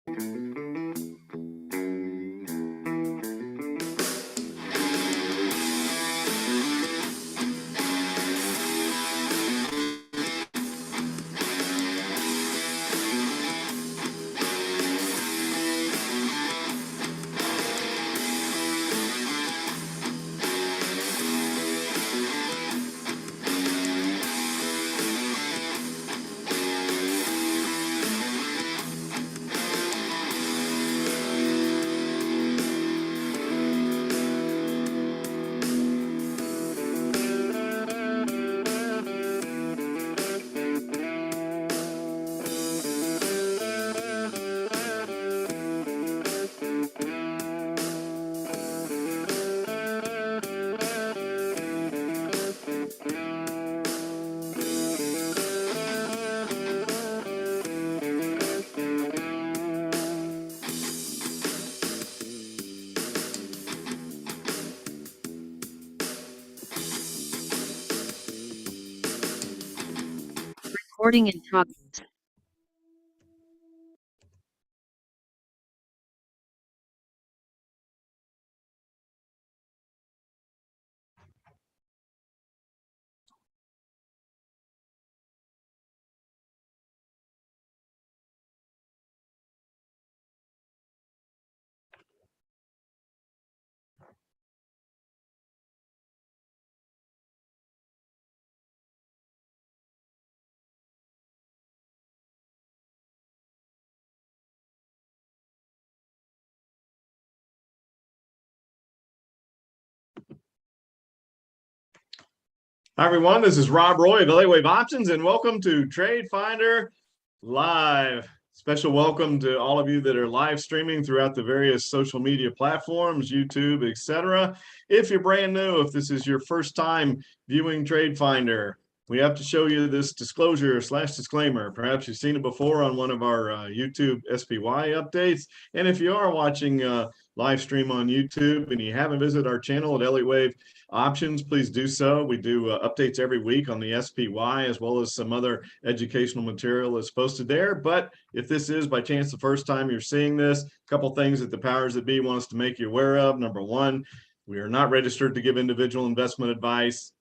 Recording in progress. Hi, everyone. This is Rob Roy of Elliott Options, and welcome to TradeFinder Live. Special welcome to all of you that are live streaming throughout the various social media platforms, YouTube, etc. If you're brand new, if this is your first time viewing TradeFinder, we have to show you this disclosure/disclaimer. Perhaps you've seen it before on one of our YouTube SPY updates. And if you are watching live stream on YouTube and you haven't visited our channel at Elliott Options, please do so. We do updates every week on the SPY, as well as some other educational material that's posted there. But if this is by chance the first time you're seeing this, a couple things that the powers that be want us to make you aware of. Number one, we are not registered to give individual investment advice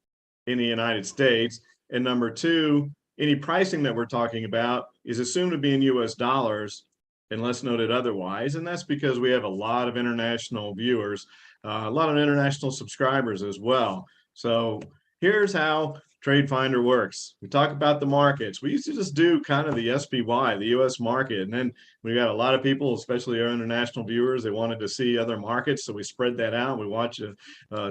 in the United States. And number two, any pricing that we're talking about is assumed to be in US dollars unless noted otherwise. And that's because we have a lot of international viewers, a lot of international subscribers as well. So here's how TradeFinder works. We talk about the markets. We used to just do kind of the SPY, the US market. And then we got a lot of people, especially our international viewers, they wanted to see other markets. So we spread that out. We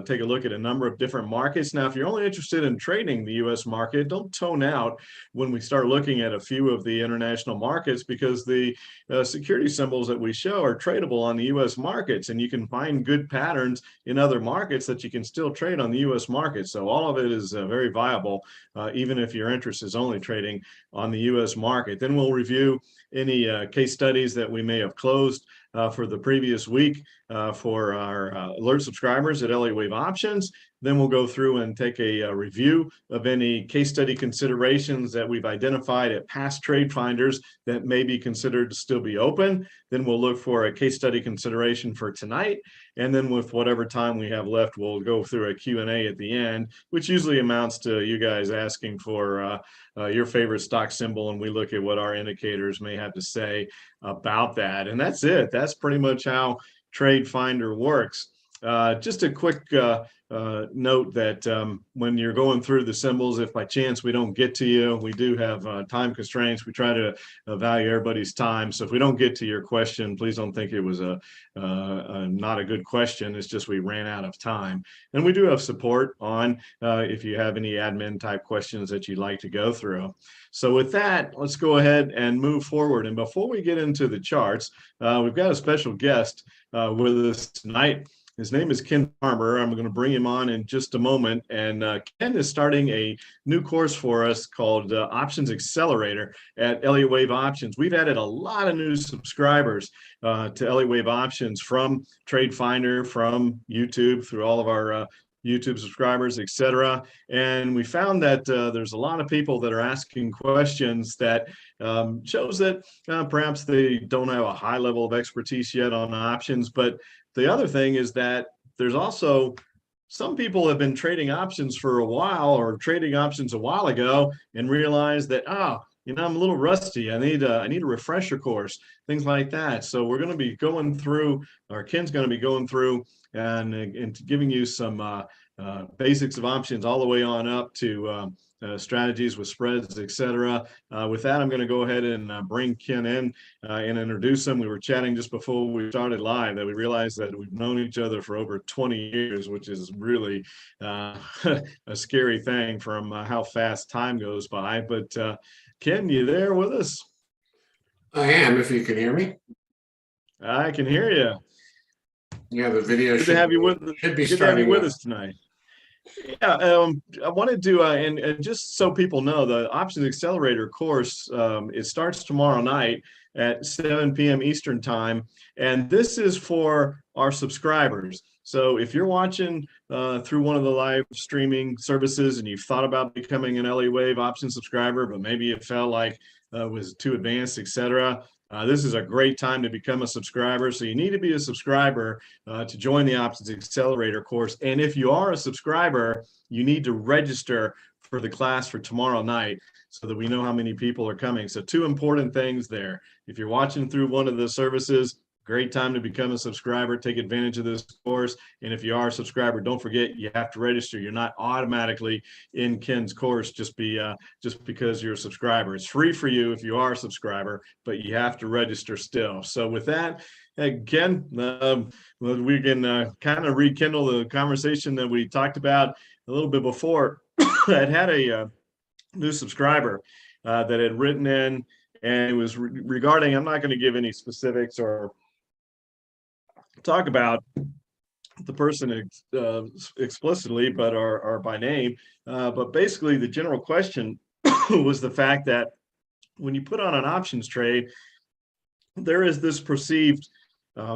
take a look at a number of different markets. Now, if you're only interested in trading the US market, don't tone out when we start looking at a few of the international markets, because the security symbols that we show are tradable on the US markets, and you can find good patterns in other markets that you can still trade on the US market. So all of it is very viable, even if your interest is only trading on the US market. Then we'll review any case studies that we may have closed for the previous week for our alert subscribers at Elliott Options. Then we'll go through and take a review of any case study considerations that we've identified at past trade finders that may be considered to still be open. Then we'll look for a case study consideration for tonight. And then with whatever time we have left, we'll go through a Q&A at the end, which usually amounts to you guys asking for your favorite stock symbol, and we look at what our indicators may have to say about that. And that's it. That's pretty much how TradeFinder works. Just a quick note that when you're going through the symbols, if by chance we don't get to you, we do have time constraints. We try to value everybody's time. So if we don't get to your question, please don't think it was not a good question. It's just we ran out of time. And we do have support on if you have any admin type questions that you'd like to go through. So with that, let's go ahead and move forward. And before we get into the charts, we've got a special guest with us tonight. His name is Ken Farmer. I'm going to bring him on in just a moment. And Ken is starting a new course for us called Options Accelerator at Elliott Options. We've added a lot of new subscribers to Elliott Options from TradeFinder, from YouTube, through all of our YouTube subscribers, etc. And we found that there's a lot of people that are asking questions that shows that perhaps they don't have a high level of expertise yet on options. But the other thing is that there's also some people have been trading options for a while or trading options a while ago and realized that, I'm a little rusty. I need a refresher course, things like that. So we're going to be going through, or Ken's going to be going through and giving you some basics of options all the way on up to strategies with spreads, etc. With that, I'm going to go ahead and bring Ken in and introduce him. We were chatting just before we started live that we realized that we've known each other for over 20 years, which is really a scary thing from how fast time goes by. But Ken, you there with us? I am, if you can hear me. I can hear you. Yeah, the video should have you with us tonight. Yeah, I wanted to, and just so people know, the Options Accelerator course, it starts tomorrow night at 7 p.m. Eastern time, and this is for our subscribers. So if you're watching through one of the live streaming services and you've thought about becoming an Elliott Wave option subscriber, but maybe it felt like it was too advanced, etc., this is a great time to become a subscriber. So you need to be a subscriber to join the Options Accelerator course. And if you are a subscriber, you need to register for the class for tomorrow night so that we know how many people are coming. So two important things there. If you're watching through one of the services, great time to become a subscriber, take advantage of this course. And if you are a subscriber, don't forget you have to register. You're not automatically in Ken's course just because you're a subscriber. It's free for you if you are a subscriber, but you have to register still. So with that, Ken, we can kind of rekindle the conversation that we talked about a little bit before. I had a new subscriber that had written in, and it was regarding, I'm not going to give any specifics or talk about the person explicitly, but or by name. But basically, the general question was the fact that when you put on an options trade, there is this perceived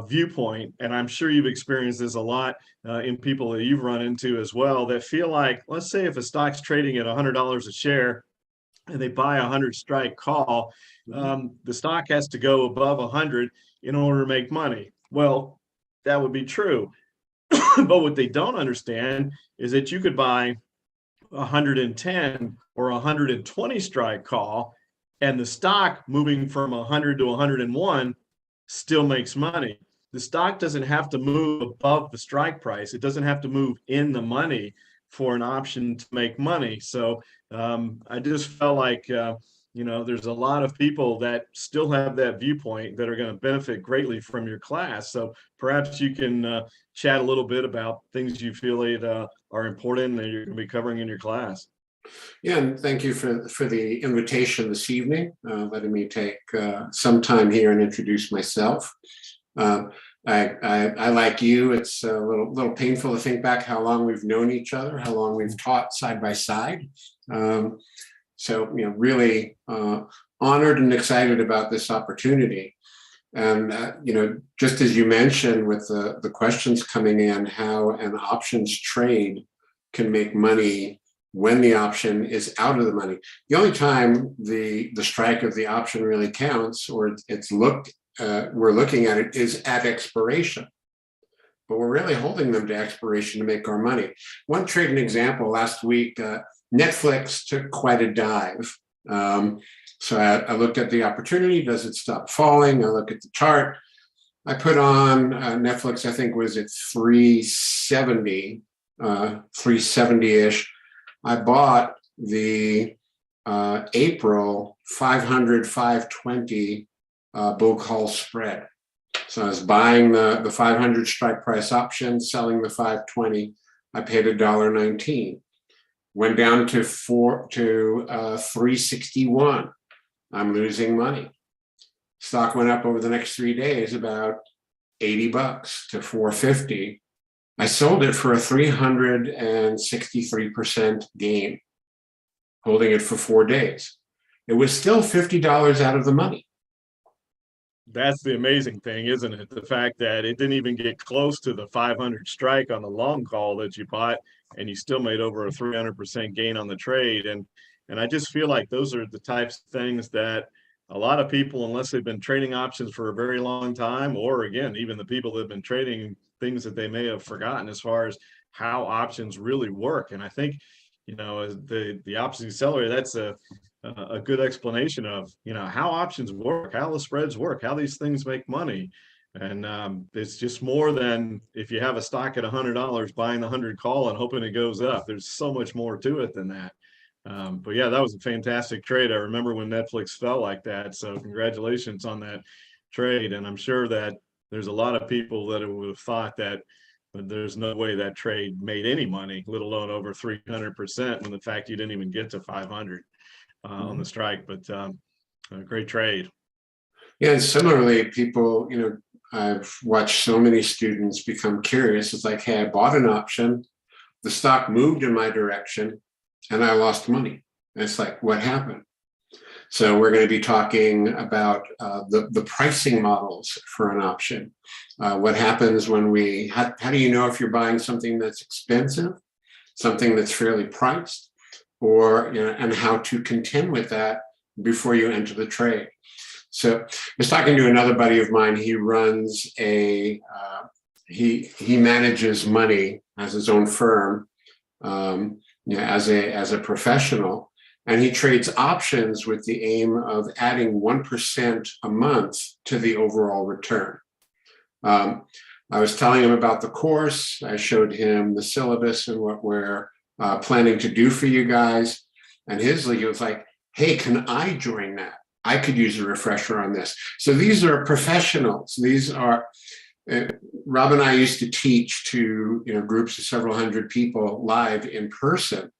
viewpoint, and I'm sure you've experienced this a lot in people that you've run into as well, that feel like, let's say if a stock's trading at $100 a share and they buy a 100 strike call, the stock has to go above 100 in order to make money. Well, that would be true. But what they don't understand is that you could buy 110 or 120 strike call, and the stock moving from 100 to 101 still makes money. The stock doesn't have to move above the strike price. It doesn't have to move in the money for an option to make money. So I just felt like there's a lot of people that still have that viewpoint that are going to benefit greatly from your class. So perhaps you can chat a little bit about things you feel are important that you're going to be covering in your class. Yeah, and thank you for the invitation this evening, letting me take some time here and introduce myself. I like you. It's a little painful to think back how long we've known each other, how long we've taught side by side. So, really honored and excited about this opportunity. And, just as you mentioned with the questions coming in, how an options trade can make money when the option is out of the money. The only time the strike of the option really counts, or we're looking at it, is at expiration. But we're really holding them to expiration to make our money. One trade, an example, last week, Netflix took quite a dive. So I looked at the opportunity. Does it stop falling? I look at the chart. I put on Netflix, I think was at 370, 370-ish. I bought the April 500, 520 bull call spread. So I was buying the 500 strike price option, selling the 520. I paid $1.19. Went down to 361. I'm losing money. Stock went up over the next 3 days about $80 to 450. I sold it for a 363% gain, holding it for 4 days. It was still $50 out of the money. That's the amazing thing, isn't it? The fact that it didn't even get close to the 500 strike on the long call that you bought, and you still made over a 300% gain on the trade. And I just feel like those are the types of things that a lot of people, unless they've been trading options for a very long time, or again, even the people that have been trading things that they may have forgotten as far as how options really work. And I think, the options accelerator, that's a good explanation of, how options work, how the spreads work, how these things make money. And it's just more than if you have a stock at $100, buying the 100 call and hoping it goes up. There's so much more to it than that. But yeah, that was a fantastic trade. I remember when Netflix fell like that. So congratulations on that trade. And I'm sure that there's a lot of people that would have thought that there's no way that trade made any money, let alone over 300%, when the fact you didn't even get to 500 on the strike. But a great trade. Yeah, and similarly, people, I've watched so many students become curious. It's like, hey, I bought an option, the stock moved in my direction, and I lost money. And it's like, what happened? So we're going to be talking about the pricing models for an option. What happens when how do you know if you're buying something that's expensive, something that's fairly priced, or, and how to contend with that before you enter the trade. So I was talking to another buddy of mine. He runs he manages money as his own firm, as a professional, and he trades options with the aim of adding 1% a month to the overall return. I was telling him about the course. I showed him the syllabus and what we're planning to do for you guys. And he was like, hey, can I join that? I could use a refresher on this. So these are professionals. These are, Rob and I used to teach to groups of several hundred people live in person.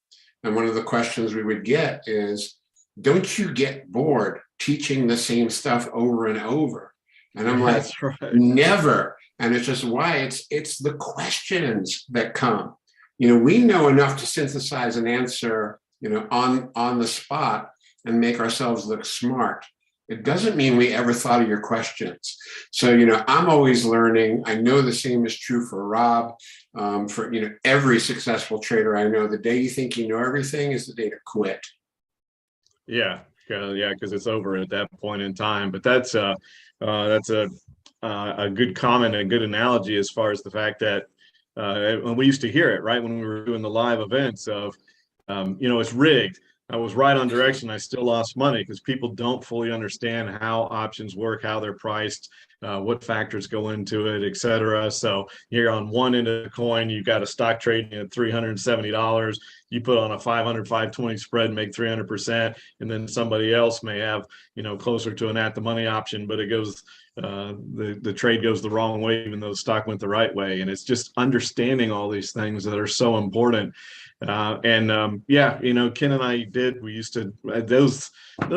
And one of the questions we would get is, don't you get bored teaching the same stuff over and over? And I'm like, That's right. Never. And it's just why it's the questions that come. We know enough to synthesize an answer, on the spot and make ourselves look smart. It doesn't mean we ever thought of your questions. So, I'm always learning. I know the same is true for Rob, for, every successful trader I know. The day you think you know everything is the day to quit. Yeah, because it's over at that point in time. But that's a good comment, a good analogy as far as the fact that when we used to hear it, right, when we were doing the live events of, it's rigged. I was right on direction. I still lost money because people don't fully understand how options work, how they're priced, what factors go into it, et cetera. So you're on one end of the coin, you got a stock trading at $370. You put on a 500, 520 spread and make 300%. And then somebody else may have, closer to an at the money option, but it goes, the trade goes the wrong way, even though the stock went the right way. And it's just understanding all these things that are so important. Ken and I we used to, those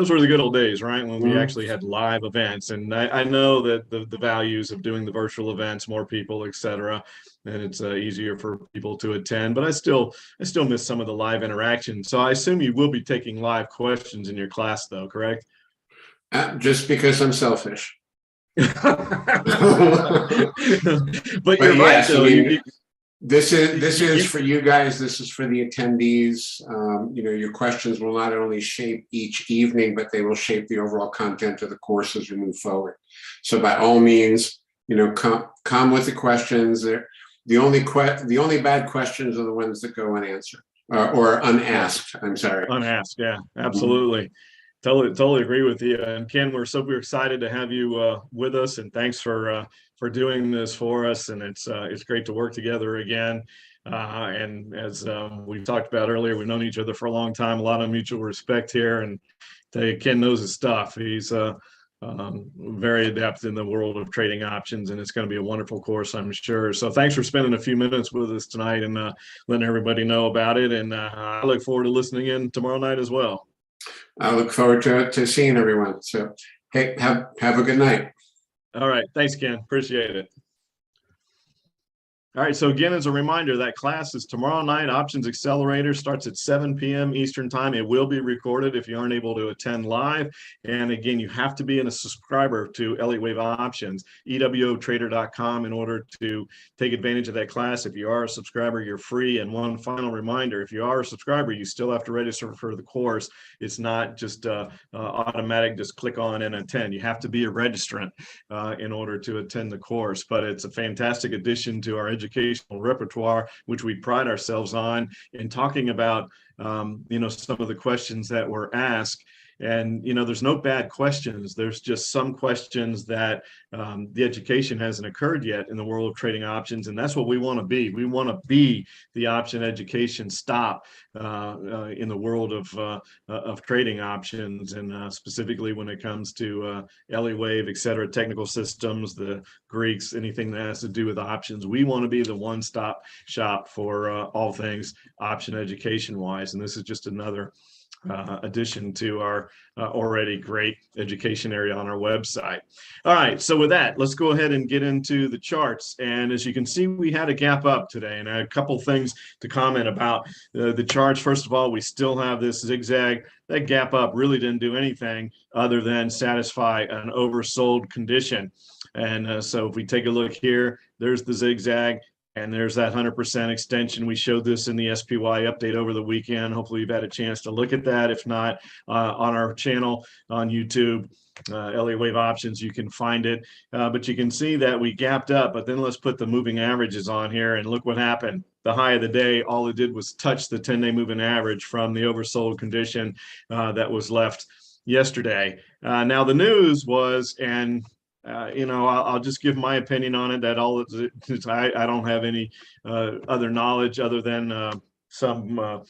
were the good old days, right? When we actually had live events. And I know that the values of doing the virtual events, more people, et cetera, and it's easier for people to attend, but I still miss some of the live interaction. So I assume you will be taking live questions in your class though, correct? Just because I'm selfish. But you're right, though. This is for you guys. This is for the attendees. Your questions will not only shape each evening, but they will shape the overall content of the course as we move forward. So by all means, come with the questions. The only bad questions are the ones that go unanswered or unasked. I'm sorry. Unasked, yeah, absolutely. Totally agree with you. And Ken, we're super excited to have you with us, and thanks for doing this for us. And it's great to work together again. And as we talked about earlier, we've known each other for a long time, a lot of mutual respect here. And Ken knows his stuff. He's very adept in the world of trading options, and it's going to be a wonderful course, I'm sure. So thanks for spending a few minutes with us tonight and letting everybody know about it. And I look forward to listening in tomorrow night as well. I look forward to seeing everyone. So, hey, have a good night. All right. Thanks, Ken. Appreciate it. All right, so again, as a reminder, that class is tomorrow night. Options Accelerator starts at 7 p.m. Eastern time. It will be recorded if you aren't able to attend live. And again, you have to be a subscriber to Elliott Wave Options, EWOtrader.com, in order to take advantage of that class. If you are a subscriber, you're free. And one final reminder, if you are a subscriber, you still have to register for the course. It's not just automatic, just click on and attend. You have to be a registrant in order to attend the course. But it's a fantastic addition to our educational repertoire, which we pride ourselves on in talking about, some of the questions that were asked. And, there's no bad questions. There's just some questions that the education hasn't occurred yet in the world of trading options. And that's what we want to be. We want to be the option education stop in the world of trading options, and specifically when it comes to Elliott Wave, et cetera, technical systems, the Greeks, anything that has to do with options. We want to be the one-stop shop for all things option education wise. And this is just another addition to our already great education area on our website. All right, so with that, let's go ahead and get into the charts. And as you can see, we had a gap up today, and I had a couple things to comment about the charts. First of all, we still have this zigzag. That gap up really didn't do anything other than satisfy an oversold condition. And so if we take a look here, there's the zigzag. And there's that 100% extension. We showed this in the SPY update over the weekend. Hopefully you've had a chance to look at that. If not, on our channel on YouTube, Elliott Wave Options, you can find it. But you can see that we gapped up. But then let's put the moving averages on here and look what happened. The high of the day, all it did was touch the 10-day moving average from the oversold condition that was left yesterday. Now the news was, and I'll just give my opinion on it. That all I don't have any other knowledge other than some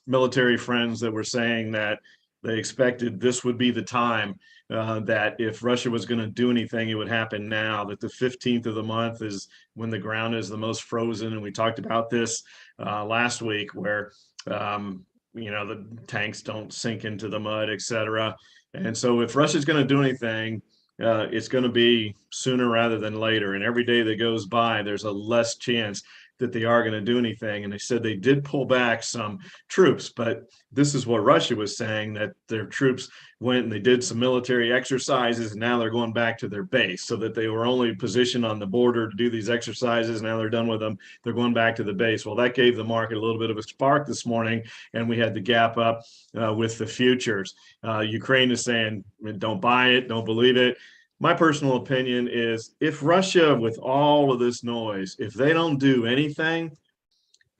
military friends that were saying that they expected this would be the time that if Russia was going to do anything, it would happen now. That the 15th of the month is when the ground is the most frozen, and we talked about this last week, where the tanks don't sink into the mud, etc. And so, if Russia's going to do anything, it's going to be sooner rather than later. And every day that goes by, there's a less chance that they are going to do anything. And they said they did pull back some troops, but this is what Russia was saying, that their troops went and they did some military exercises, and now they're going back to their base, so that they were only positioned on the border to do these exercises. Now they're done with them. They're going back to the base. Well, that gave the market a little bit of a spark this morning, and we had the gap up with the futures. Ukraine is saying, don't buy it, don't believe it. My personal opinion is, if Russia, with all of this noise, if they don't do anything,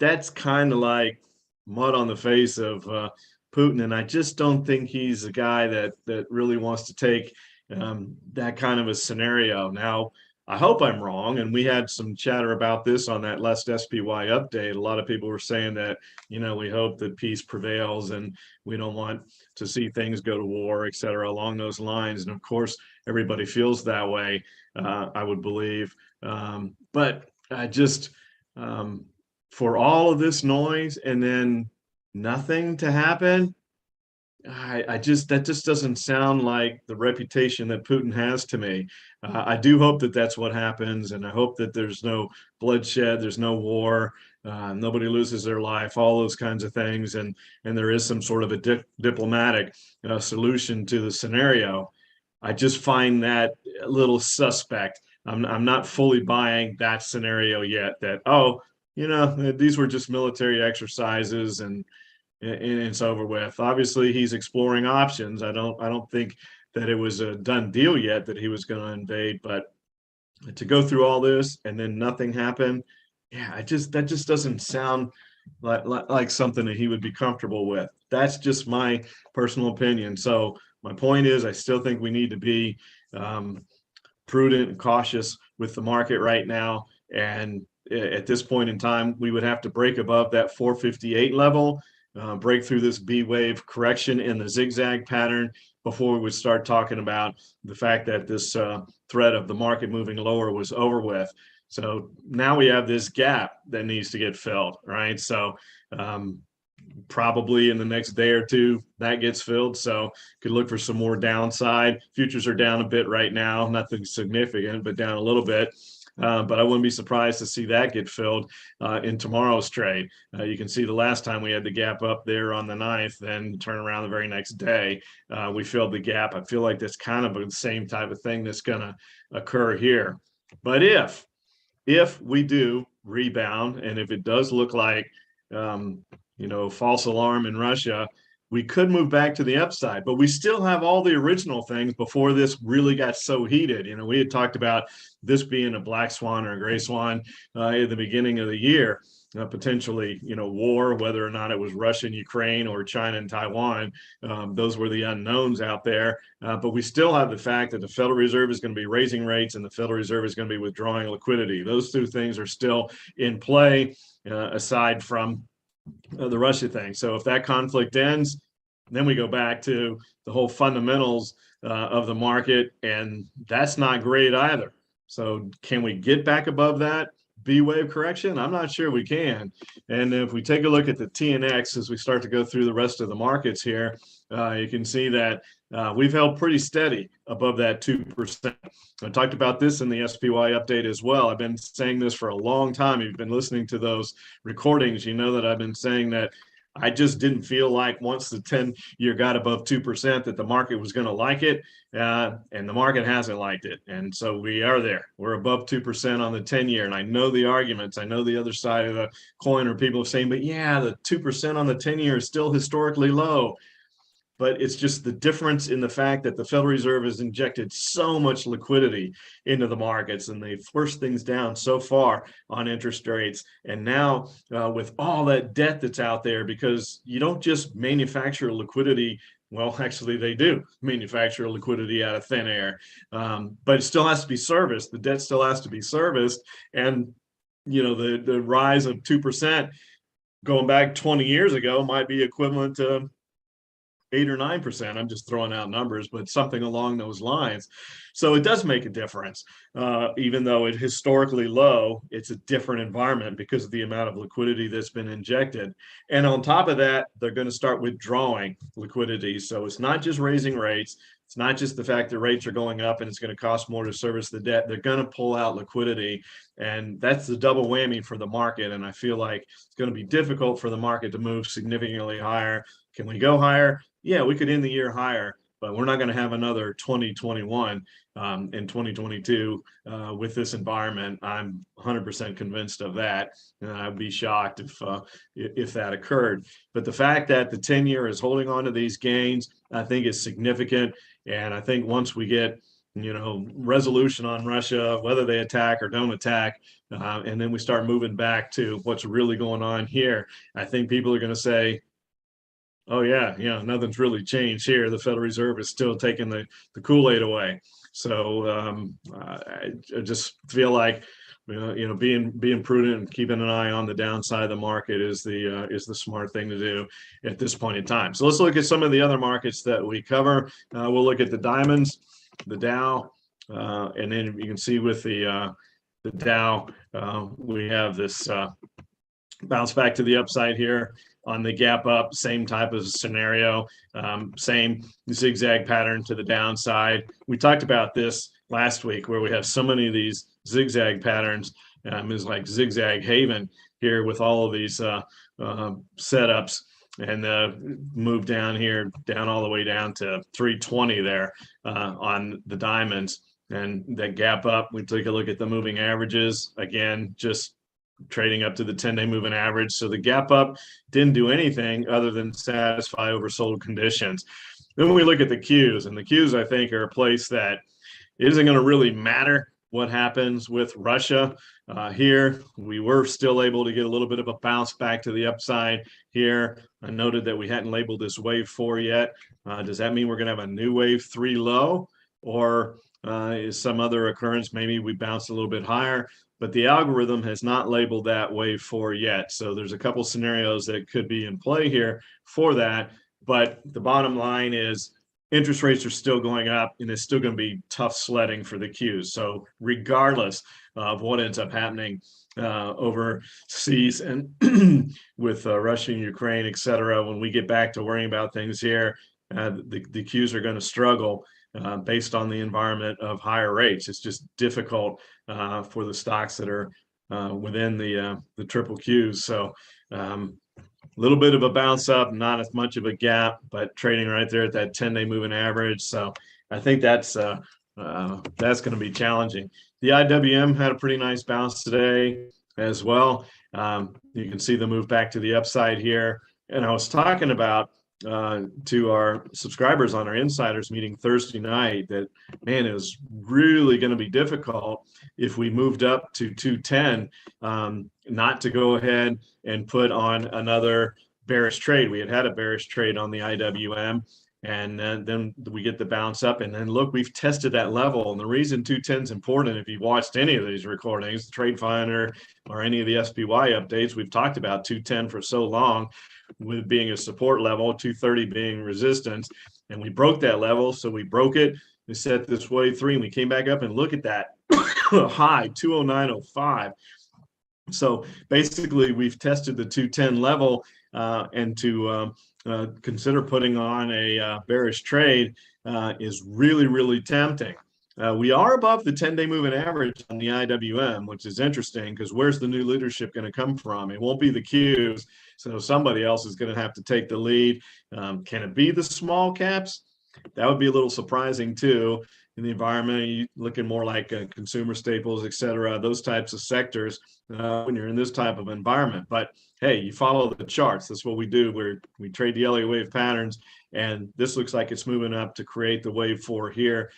that's kind of like mud on the face of Putin. And I just don't think he's a guy that really wants to take that kind of a scenario. Now, I hope I'm wrong. And we had some chatter about this on that last SPY update. A lot of people were saying that, we hope that peace prevails and we don't want to see things go to war, et cetera, along those lines. And of course, everybody feels that way, I would believe. But I just, for all of this noise and then nothing to happen, that just doesn't sound like the reputation that Putin has to me. I do hope that that's what happens, and I hope that there's no bloodshed, there's no war, nobody loses their life, all those kinds of things, and there is some sort of a diplomatic solution to the scenario. I just find that a little suspect. I'm not fully buying that scenario yet. That these were just military exercises and it's over with. Obviously, he's exploring options. I don't think that it was a done deal yet that he was going to invade, but to go through all this and then nothing happened, that just doesn't sound like something that he would be comfortable with. That's just my personal opinion. So my point is, I still think we need to be prudent and cautious with the market right now. And at this point in time, we would have to break above that 458 level, break through this B wave correction in the zigzag pattern before we would start talking about the fact that this threat of the market moving lower was over with. So now we have this gap that needs to get filled, right? So probably in the next day or two that gets filled. So could look for some more downside. Futures are down a bit right now, nothing significant, but down a little bit. But I wouldn't be surprised to see that get filled in tomorrow's trade. You can see the last time we had the gap up there on the 9th, then turn around the very next day, we filled the gap. I feel like that's kind of the same type of thing that's going to occur here. But if we do rebound, and if it does look like, false alarm in Russia, we could move back to the upside, but we still have all the original things before this really got so heated. We had talked about this being a black swan or a gray swan at the beginning of the year, potentially, war, whether or not it was Russia and Ukraine or China and Taiwan. Those were the unknowns out there. But we still have the fact that the Federal Reserve is going to be raising rates and the Federal Reserve is going to be withdrawing liquidity. Those two things are still in play, aside from the Russia thing. So if that conflict ends, then we go back to the whole fundamentals of the market, and that's not great either. So can we get back above that B-wave correction? I'm not sure we can. And if we take a look at the TNX as we start to go through the rest of the markets here, you can see that we've held pretty steady above that 2%. I talked about this in the SPY update as well. I've been saying this for a long time. If you've been listening to those recordings, you know that I've been saying that I just didn't feel like once the 10-year got above 2% that the market was going to like it, and the market hasn't liked it. And so we are there. We're above 2% on the 10-year. And I know the arguments. I know the other side of the coin are people saying, but yeah, the 2% on the 10-year is still historically low. But it's just the difference in the fact that the Federal Reserve has injected so much liquidity into the markets, and they've forced things down so far on interest rates. And now with all that debt that's out there, because you don't just manufacture liquidity. Well, actually, they do manufacture liquidity out of thin air, but it still has to be serviced. The debt still has to be serviced. And, the rise of 2% going back 20 years ago might be equivalent to 8 or 9%. I'm just throwing out numbers, but something along those lines. So it does make a difference. Even though it's historically low, it's a different environment because of the amount of liquidity that's been injected. And on top of that, they're going to start withdrawing liquidity. So it's not just raising rates. It's not just the fact that rates are going up and it's going to cost more to service the debt. They're going to pull out liquidity. And that's the double whammy for the market. And I feel like it's going to be difficult for the market to move significantly higher. Can we go higher? Yeah, we could end the year higher, but we're not going to have another 2021 and 2022 with this environment. I'm 100% convinced of that, and I'd be shocked if that occurred. But the fact that the 10-year is holding on to these gains, I think is significant. And I think once we get resolution on Russia, whether they attack or don't attack, and then we start moving back to what's really going on here, I think people are going to say, oh yeah, nothing's really changed here. The Federal Reserve is still taking the Kool-Aid away. So I just feel like being prudent and keeping an eye on the downside of the market is the smart thing to do at this point in time. So let's look at some of the other markets that we cover. We'll look at the diamonds, the Dow, and then you can see with the Dow, we have this bounce back to the upside here on the gap up, same type of scenario, same zigzag pattern to the downside. We talked about this last week where we have so many of these zigzag patterns. It's like zigzag haven here with all of these setups, and move down here, down all the way down to 320 there on the diamonds. And that gap up, we take a look at the moving averages, again, just trading up to the 10-day moving average. So the gap up didn't do anything other than satisfy oversold conditions. Then we look at the Qs, and the Qs, I think, are a place that isn't going to really matter what happens with Russia. Here, we were still able to get a little bit of a bounce back to the upside here. I noted that we hadn't labeled this wave 4 yet. Does that mean we're going to have a new wave 3 low, or is some other occurrence? Maybe we bounced a little bit higher, but the algorithm has not labeled that wave 4 yet. So there's a couple scenarios that could be in play here for that. But the bottom line is interest rates are still going up, and it's still going to be tough sledding for the Qs. So regardless of what ends up happening overseas and with Russia and Ukraine, et cetera, when we get back to worrying about things here, the Qs are going to struggle. based on the environment of higher rates. It's just difficult for the stocks that are within the triple Qs. So a little bit of a bounce up, not as much of a gap, but trading right there at that 10-day moving average. So I think that's going to be challenging. The IWM had a pretty nice bounce today as well. You can see the move back to the upside here. And I was talking about to our subscribers on our insiders meeting Thursday night that, man, it was really going to be difficult if we moved up to 210 not to go ahead and put on another bearish trade. We had a bearish trade on the IWM, and then we get the bounce up, and then look, we've tested that level. And the reason 210 is important, if you've watched any of these recordings, TradeFinder or any of the SPY updates, we've talked about 210 for so long, with being a support level, 230 being resistance, and we broke that level. So we broke it, we set this wave 3, and we came back up, and look at that high 209.05. So basically we've tested the 210 level, and to consider putting on a bearish trade is really, really tempting. We are above the 10-day moving average on the IWM, which is interesting because where's the new leadership going to come from? It won't be the Qs, so somebody else is going to have to take the lead. Can it be the small caps? That would be a little surprising too. In the environment, you looking more like consumer staples, et cetera, those types of sectors when you're in this type of environment. But hey, you follow the charts. That's what we do. We trade the Elliott wave patterns, and this looks like it's moving up to create the wave 4 here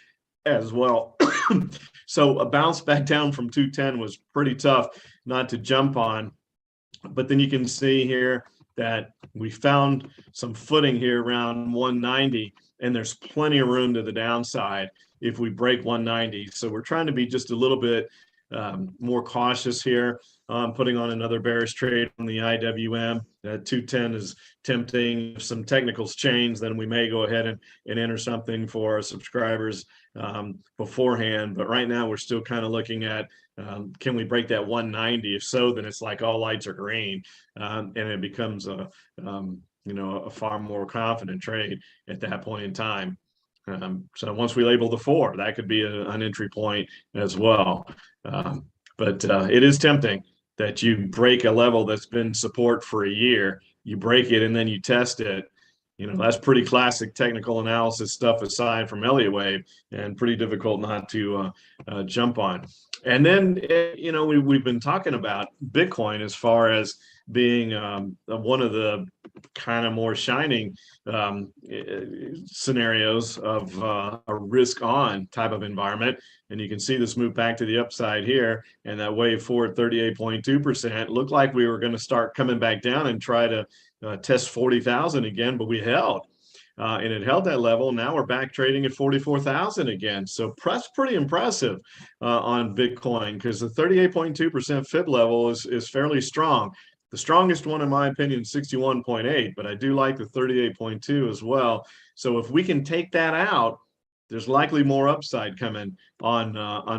as well. So a bounce back down from 210 was pretty tough not to jump on. But then you can see here that we found some footing here around 190, and there's plenty of room to the downside if we break 190. So we're trying to be just a little bit more cautious here, putting on another bearish trade on the IWM. 210 is tempting. If some technicals change, then we may go ahead and enter something for our subscribers beforehand. But right now we're still kind of looking at, can we break that 190? If so, then it's like all lights are green, and it becomes a far more confident trade at that point in time. So once we label the 4, that could be an entry point as well. But it is tempting that you break a level that's been support for a year, you break it and then you test it. That's pretty classic technical analysis stuff aside from Elliott wave, and pretty difficult not to jump on. And then, we've been talking about Bitcoin as far as being one of the kind of more shining scenarios of a risk on type of environment. And you can see this move back to the upside here, and that wave 4 at 38.2% looked like we were going to start coming back down and try to test 40,000 again, but we held. And it held that level. Now we're back trading at 44,000 again. So that's pretty impressive on Bitcoin, because the 38.2% fib level is fairly strong. The strongest one, in my opinion, 61.8, but I do like the 38.2 as well. So if we can take that out, there's likely more upside coming on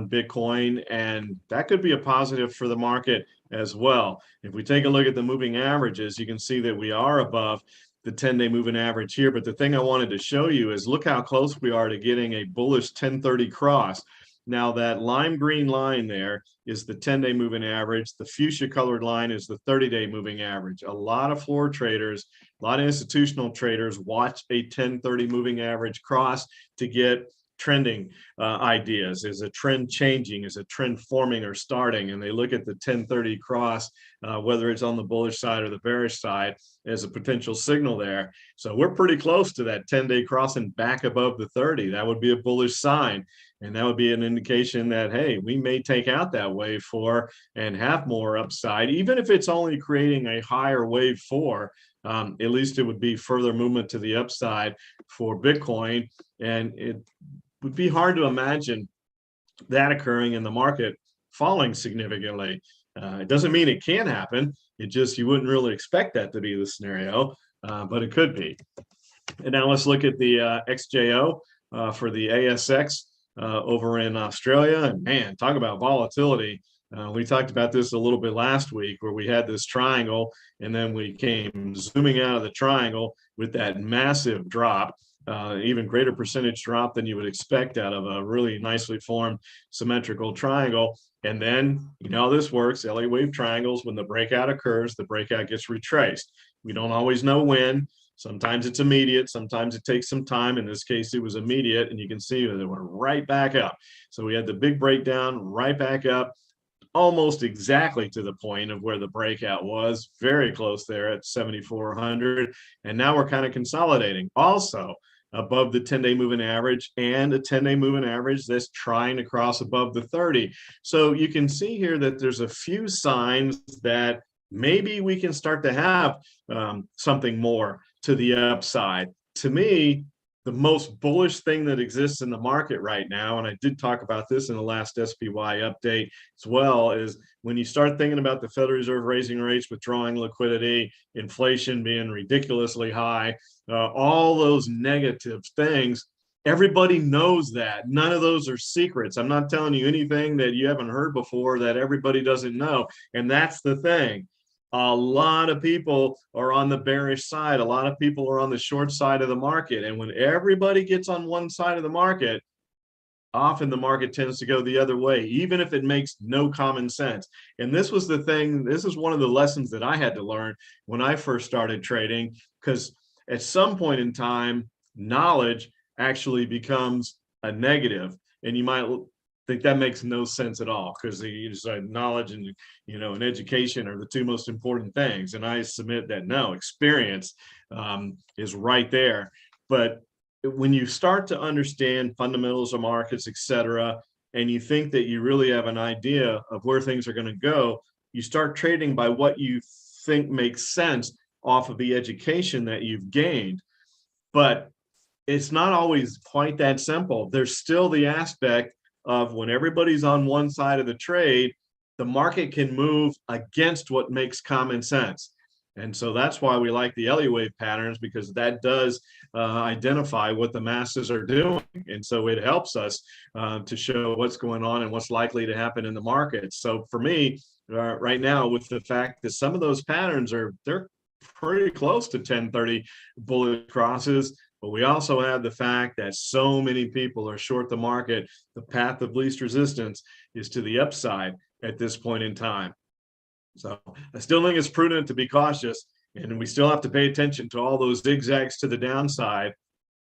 Bitcoin, and that could be a positive for the market as well. If we take a look at the moving averages, you can see that we are above the 10-day moving average here. But the thing I wanted to show you is look how close we are to getting a bullish 1030 cross. Now that lime green line there is the 10-day moving average. The fuchsia colored line is the 30-day moving average. A lot of floor traders, a lot of institutional traders watch a 1030 moving average cross to get trending ideas. Is a trend changing? Is a trend forming or starting? And they look at the 1030 cross, whether it's on the bullish side or the bearish side, as a potential signal there. So we're pretty close to that 10-day crossing back above the 30. That would be a bullish sign. And that would be an indication that, hey, we may take out that wave 4 and have more upside, even if it's only creating a higher wave 4. At least it would be further movement to the upside for Bitcoin. And it would be hard to imagine that occurring in the market falling significantly. It doesn't mean it can't happen. It just, you wouldn't really expect that to be the scenario, but it could be. And now let's look at the XJO for the ASX over in Australia. And man, talk about volatility. We talked about this a little bit last week, where we had this triangle, and then we came zooming out of the triangle with that massive drop. even greater percentage drop than you would expect out of a really nicely formed symmetrical triangle. And then, you know how this works, Elliott wave triangles, when the breakout occurs, the breakout gets retraced. We don't always know when. Sometimes it's immediate, sometimes it takes some time. In this case, it was immediate, and you can see that it went right back up. So we had the big breakdown, right back up, almost exactly to the point of where the breakout was, very close there at 7,400. And now we're kind of consolidating also above the 10-day moving average, and a 10-day moving average that's trying to cross above the 30. So you can see here that there's a few signs that maybe we can start to have something more to the upside. To me, the most bullish thing that exists in the market right now, and I did talk about this in the last SPY update as well, is when you start thinking about the Federal Reserve raising rates, withdrawing liquidity, inflation being ridiculously high, all those negative things, everybody knows that. None of those are secrets. I'm not telling you anything that you haven't heard before that everybody doesn't know. And that's the thing. A lot of people are on the bearish side. A lot of people are on the short side of the market. And when everybody gets on one side of the market, often the market tends to go the other way, even if it makes no common sense. And this was the thing, this is one of the lessons that I had to learn when I first started trading, because at some point in time, knowledge actually becomes a negative. And you might think that makes no sense at all, because you decide knowledge and and education are the two most important things. And I submit that no, experience is right there. But when you start to understand fundamentals of markets, etc., and you think that you really have an idea of where things are going to go, you start trading by what you think makes sense off of the education that you've gained. But it's not always quite that simple. There's still the aspect of when everybody's on one side of the trade, the market can move against what makes common sense. And so that's why we like the Elliott wave patterns, because that does identify what the masses are doing. And so it helps us to show what's going on and what's likely to happen in the market. So for me, right now, with the fact that some of those patterns they're pretty close to 1030 bullet crosses, but we also have the fact that so many people are short the market. The path of least resistance is to the upside at this point in time. So I still think it's prudent to be cautious, and we still have to pay attention to all those zigzags to the downside.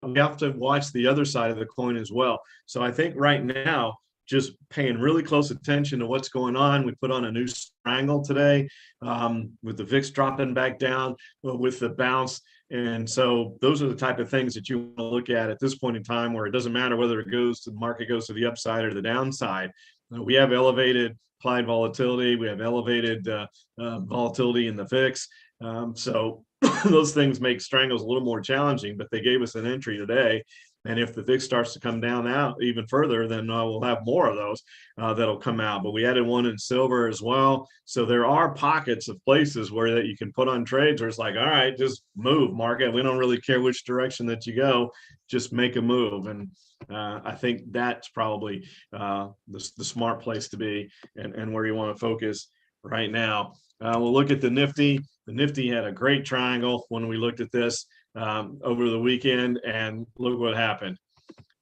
We have to watch the other side of the coin as well. So I think right now, just paying really close attention to what's going on. We put on a new triangle today with the VIX dropping back down with the bounce. And so those are the type of things that you want to look at this point in time, where it doesn't matter whether the market goes to the upside or the downside. We have elevated applied volatility. We have elevated volatility in the VIX. So those things make strangles a little more challenging, but they gave us an entry today. And if the VIX starts to come down out even further, then we'll have more of those that'll come out. But we added one in silver as well. So there are pockets of places where that you can put on trades where it's like, all right, just move, market. We don't really care which direction that you go, just make a move. And I think that's probably the smart place to be, and where you want to focus right now. We'll look at the Nifty. The Nifty had a great triangle when we looked at this over the weekend, and look what happened.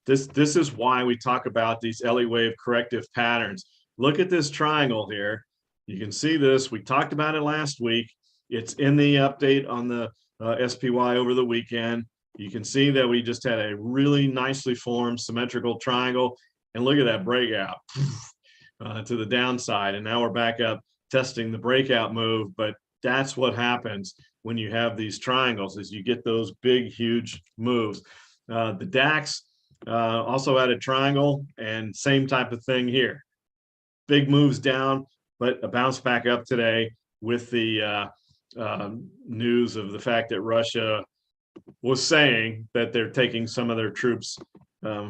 This is why we talk about these Elliott wave corrective patterns. Look at this triangle here. You can see this. We talked about it last week. It's in the update on the SPY over the weekend. You can see that we just had a really nicely formed symmetrical triangle, and look at that breakout to the downside. And now we're back up testing the breakout move. But that's what happens when you have these triangles, is you get those big, huge moves. The DAX also had a triangle, and same type of thing here. Big moves down, but a bounce back up today with the news of the fact that Russia was saying that they're taking some of their troops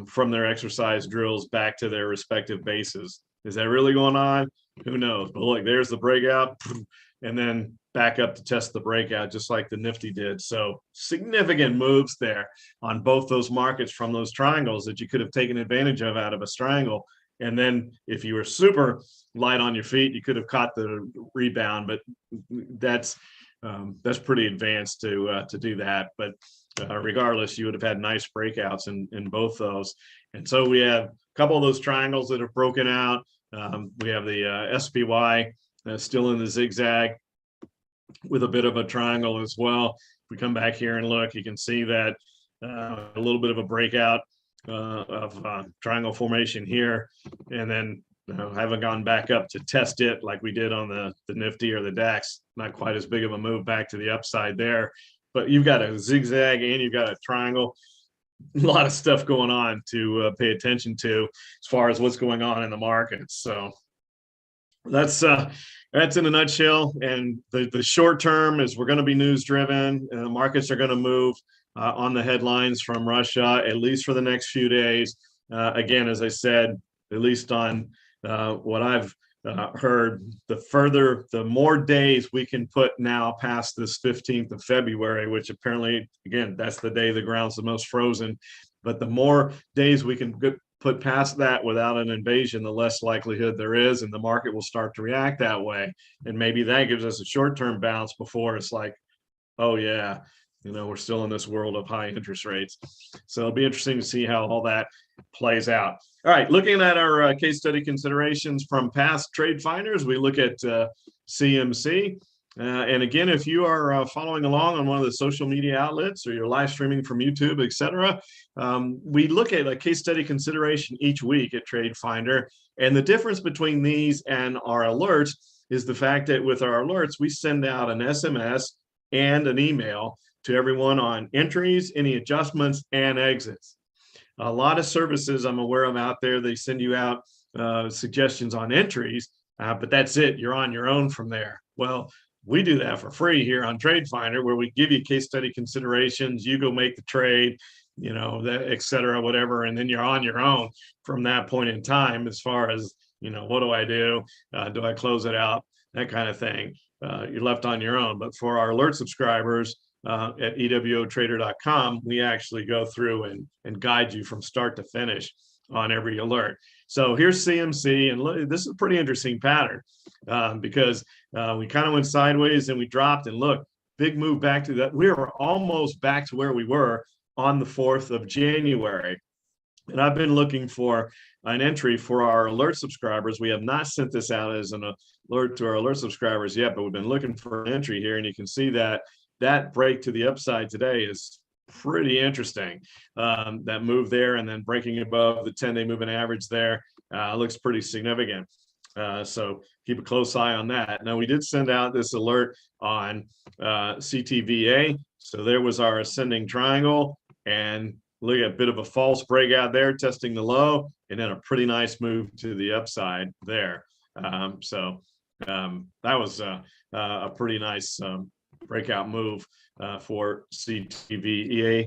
from their exercise drills back to their respective bases. Is that really going on? Who knows? But look, there's the breakout, and then back up to test the breakout, just like the Nifty did. So significant moves there on both those markets from those triangles that you could have taken advantage of out of a triangle. And then if you were super light on your feet, you could have caught the rebound, but that's pretty advanced to do that. But regardless, you would have had nice breakouts in both those. And so we have a couple of those triangles that have broken out. We have the SPY still in the zigzag with a bit of a triangle as well. If we come back here and look, you can see that a little bit of a breakout of triangle formation here, and then haven't gone back up to test it like we did on the Nifty or the DAX. Not quite as big of a move back to the upside there, but you've got a zigzag and you've got a triangle. A lot of stuff going on to pay attention to as far as what's going on in the markets. So that's in a nutshell. And the short term is we're going to be news driven, and the markets are going to move on the headlines from Russia, at least for the next few days. Again, as I said, at least on what I've heard, the more days we can put now past this 15th of February, which apparently, again, that's the day the ground's the most frozen. But the more days we can put past that without an invasion, the less likelihood there is, and the market will start to react that way. And maybe that gives us a short-term bounce before it's like, oh yeah, we're still in this world of high interest rates. So it'll be interesting to see how all that plays out. All right, looking at our case study considerations from past trade finders, we look at CMC. And again, if you are following along on one of the social media outlets or you're live streaming from YouTube, etc., we look at a case study consideration each week at TradeFinder. And the difference between these and our alerts is the fact that with our alerts, we send out an SMS and an email to everyone on entries, any adjustments, and exits. A lot of services I'm aware of out there, they send you out suggestions on entries, but that's it. You're on your own from there. Well, we do that for free here on TradeFinder, where we give you case study considerations. You go make the trade, et cetera, whatever, and then you're on your own from that point in time as far as, what do I do? Do I close it out? That kind of thing. You're left on your own. But for our alert subscribers, at EWOtrader.com, we actually go through and guide you from start to finish on every alert. So here's CMC, and look, this is a pretty interesting pattern because we kind of went sideways and we dropped, and look, big move back to that. We were almost back to where we were on the 4th of January. And I've been looking for an entry for our alert subscribers. We have not sent this out as an alert to our alert subscribers yet, but we've been looking for an entry here, and you can see that break to the upside today is pretty interesting. That move there and then breaking above the 10-day moving average there looks pretty significant. So keep a close eye on that. Now, we did send out this alert on CTVA. So there was our ascending triangle, and look at a bit of a false breakout there, testing the low, and then a pretty nice move to the upside there. So that was a pretty nice breakout move for CTVEA,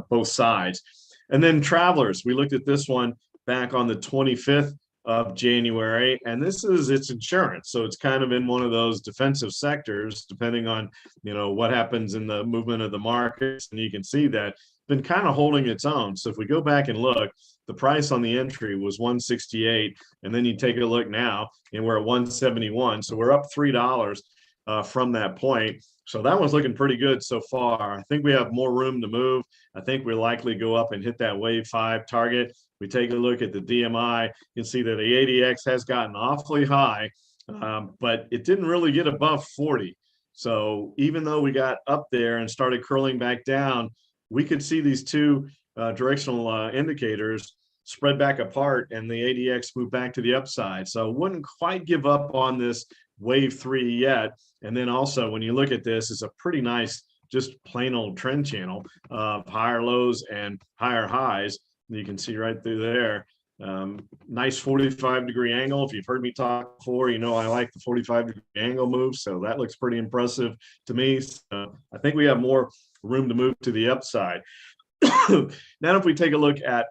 both sides. And then travelers, we looked at this one back on the 25th of January, and this is its insurance. So it's kind of in one of those defensive sectors, depending on, what happens in the movement of the markets. And you can see that it's been kind of holding its own. So if we go back and look, the price on the entry was 168, and then you take a look now, and we're at 171. So we're up $3 from that point. So that one's looking pretty good so far. I think we have more room to move. I think we'll likely go up and hit that wave 5 target. We take a look at the DMI, you can see that the ADX has gotten awfully high, but it didn't really get above 40. So even though we got up there and started curling back down, we could see these two directional indicators spread back apart, and the ADX moved back to the upside. So wouldn't quite give up on this wave 3 yet. And then also, when you look at this, it's a pretty nice, just plain old trend channel of higher lows and higher highs. You can see right through there. Nice 45-degree angle. If you've heard me talk before, I like the 45-degree angle move. So that looks pretty impressive to me. So I think we have more room to move to the upside. Now, if we take a look at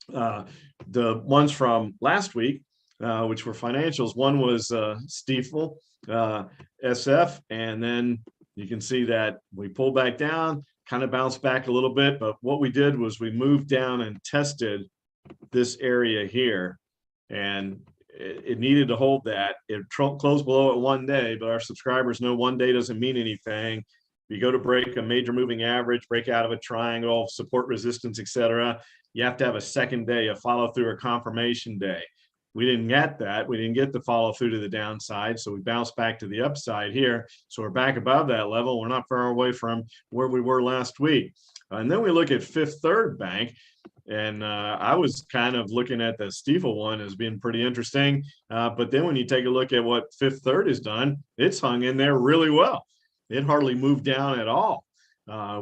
the ones from last week, which were financials, one was Stiefel, SF, and then you can see that we pulled back down, kind of bounced back a little bit, but what we did was we moved down and tested this area here, and it needed to hold that. It closed below it one day, but our subscribers know one day doesn't mean anything. you go to break a major moving average, break out of a triangle, support resistance, etc., you have to have a second day, a follow through or confirmation day. We didn't get that. We didn't get the follow through to the downside. So we bounced back to the upside here. So we're back above that level. We're not far away from where we were last week. And then we look at Fifth Third Bank. And I was kind of looking at the Stiefel one as being pretty interesting. But then when you take a look at what Fifth Third has done, it's hung in there really well. It hardly moved down at all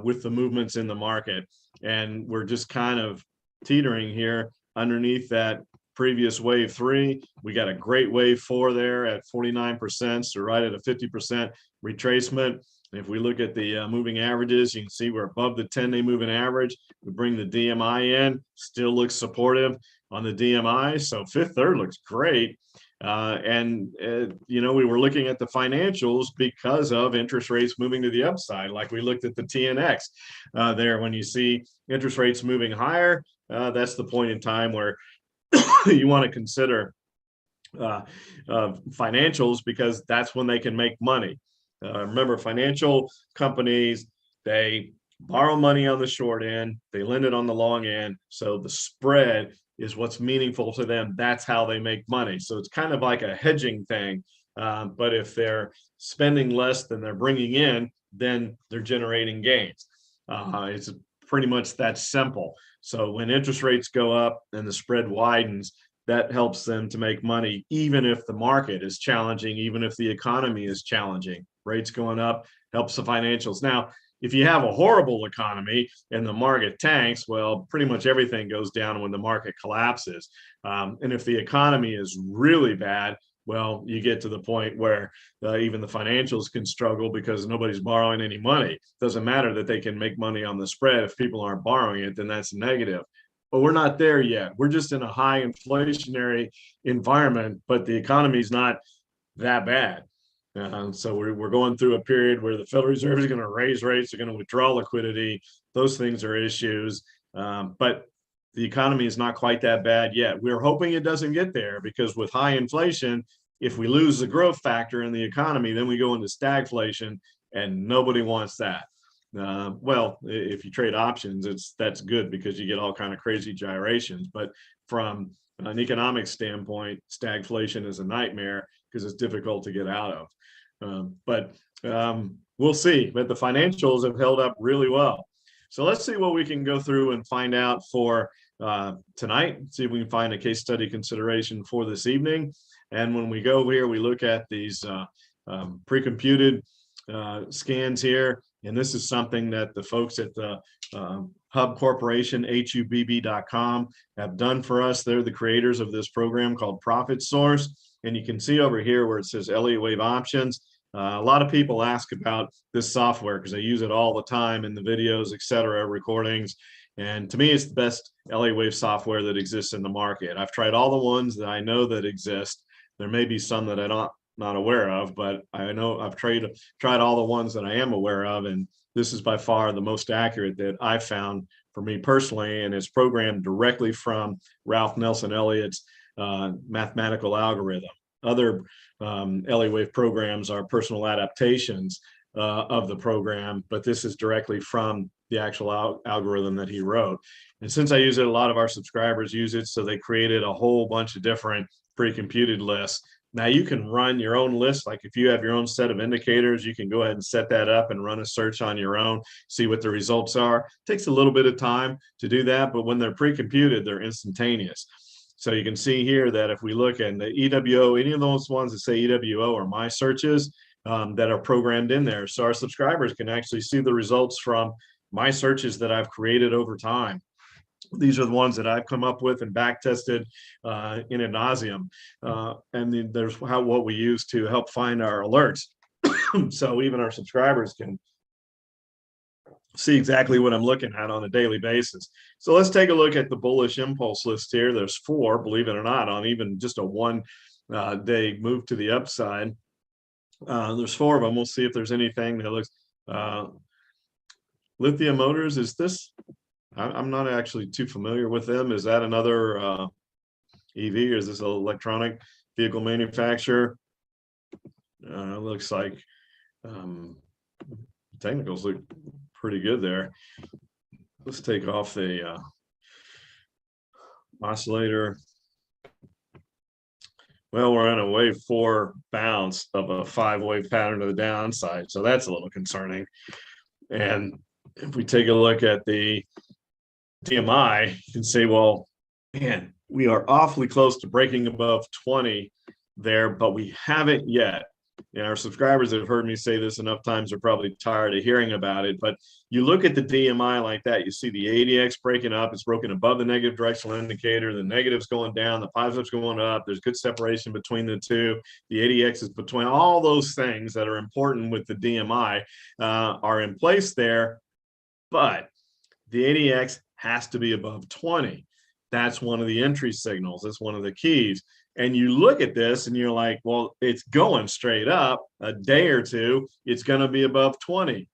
with the movements in the market. And we're just kind of teetering here underneath that previous wave 3. We got a great wave 4 there at 49%, so right at a 50% retracement. And if we look at the moving averages, you can see we're above the 10-day moving average. We bring the DMI in, still looks supportive on the DMI. So Fifth Third looks great. You know, we were looking at the financials because of interest rates moving to the upside, like we looked at the TNX there. When you see interest rates moving higher, that's the point in time where you want to consider financials, because that's when they can make money. Remember, financial companies, they borrow money on the short end, they lend it on the long end. So the spread is what's meaningful to them. That's how they make money. So it's kind of like a hedging thing. But if they're spending less than they're bringing in, then they're generating gains. It's pretty much that simple. So when interest rates go up and the spread widens, that helps them to make money, even if the market is challenging, even if the economy is challenging. Rates going up helps the financials. Now, if you have a horrible economy and the market tanks, well, pretty much everything goes down when the market collapses. And if the economy is really bad, well, you get to the point where even the financials can struggle because nobody's borrowing any money. It doesn't matter that they can make money on the spread. If people aren't borrowing it, then that's negative. But we're not there yet. We're just in a high inflationary environment, but the economy is not that bad. So we're going through a period where the Federal Reserve is going to raise rates, they're going to withdraw liquidity. Those things are issues. But the economy is not quite that bad yet. We're hoping it doesn't get there, because with high inflation, if we lose the growth factor in the economy, then we go into stagflation, and nobody wants that. Well, if you trade options, that's good because you get all kind of crazy gyrations. But from an economic standpoint, stagflation is a nightmare because it's difficult to get out of. But we'll see. But the financials have held up really well. So let's see what we can go through and find out for tonight. See if we can find a case study consideration for this evening. And when we go here, we look at these pre-computed scans here. And this is something that the folks at the Hub Corporation, HUBB.com, have done for us. They're the creators of this program called Profit Source. And you can see over here where it says Elliott Wave Options. A lot of people ask about this software because they use it all the time in the videos, etc., recordings. And to me, it's the best Elliott Wave software that exists in the market. I've tried all the ones that I know that exist. There may be some that I'm not aware of, but I know I've tried all the ones that I am aware of, and this is by far the most accurate that I've found for me personally, and it's programmed directly from Ralph Nelson Elliott's mathematical algorithm. Other Elliott Wave programs are personal adaptations of the program, but this is directly from the actual algorithm that he wrote. And since I use it, a lot of our subscribers use it, so they created a whole bunch of different pre-computed lists. Now you can run your own list. Like if you have your own set of indicators, you can go ahead and set that up and run a search on your own, see what the results are. It takes a little bit of time to do that, but when they're pre-computed, they're instantaneous. So you can see here that if we look at the EWO, any of those ones that say EWO are my searches that are programmed in there. So our subscribers can actually see the results from my searches that I've created over time. These are the ones that I've come up with and back tested in ad nauseum. And then there's what we use to help find our alerts. So even our subscribers can see exactly what I'm looking at on a daily basis. So let's take a look at the bullish impulse list here. There's 4, believe it or not, on even just a 1 day move to the upside. There's 4 of them. We'll see if there's anything that looks Lithium Motors. Is this? I'm not actually too familiar with them. Is that another EV, or is this an electronic vehicle manufacturer? Looks like technicals look pretty good there. Let's take off the oscillator. Well, we're on a wave 4 bounce of a 5-wave pattern to the downside, so that's a little concerning. And if we take a look at the DMI, you can say, well, man, we are awfully close to breaking above 20 there, but we haven't yet. And our subscribers that have heard me say this enough times are probably tired of hearing about it. But you look at the DMI like that, you see the ADX breaking up. It's broken above the negative directional indicator. The negative's going down, the positive's going up. There's good separation between the two. The ADX is between all those things that are important with the DMI are in place there. But the ADX has to be above 20. That's one of the entry signals. That's one of the keys. And you look at this and you're like, well, it's going straight up. A day or two, it's going to be above 20.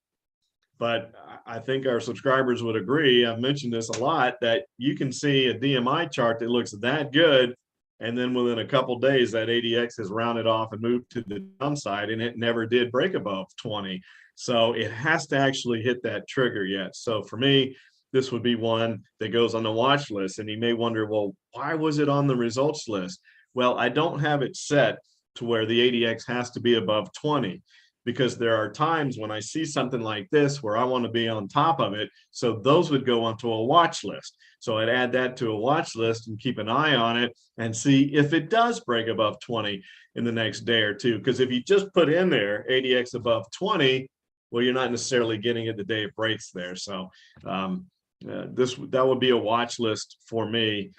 But I think our subscribers would agree, I've mentioned this a lot, that you can see a DMI chart that looks that good, and then within a couple of days, that ADX has rounded off and moved to the downside, and it never did break above 20. So it has to actually hit that trigger yet. So for me, this would be one that goes on the watch list. And you may wonder, well, why was it on the results list? Well, I don't have it set to where the ADX has to be above 20, because there are times when I see something like this where I want to be on top of it. So those would go onto a watch list. So I'd add that to a watch list and keep an eye on it and see if it does break above 20 in the next day or two. Because if you just put in there ADX above 20, well, you're not necessarily getting it the day it breaks there. So that would be a watch list for me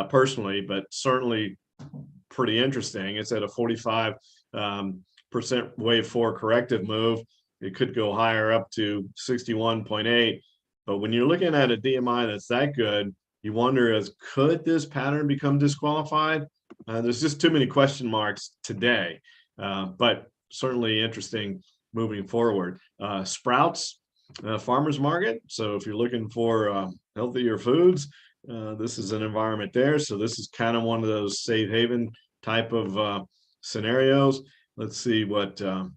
personally, but certainly pretty interesting. It's at a 45% wave 4 corrective move. It could go higher up to 61.8. But when you're looking at a DMI that's that good, you wonder, could this pattern become disqualified? There's just too many question marks today, but certainly interesting moving forward. Sprouts, farmers market. So if you're looking for healthier foods, this is an environment there. So this is kind of one of those safe haven type of scenarios. Let's see what the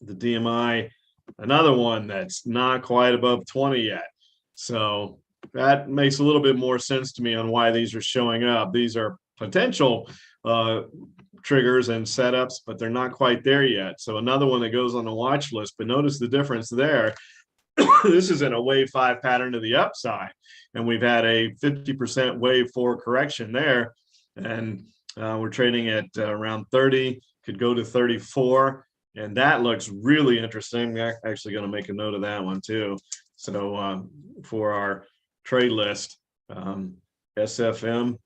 DMI, another one that's not quite above 20 yet. So that makes a little bit more sense to me on why these are showing up. These are potential triggers and setups, but they're not quite there yet. So another one that goes on the watch list, but notice the difference there. This is in a wave 5 pattern to the upside, and we've had a 50% wave 4 correction there, and we're trading at around 30, could go to 34, and that looks really interesting. I'm actually going to make a note of that one too. So for our trade list, SFM,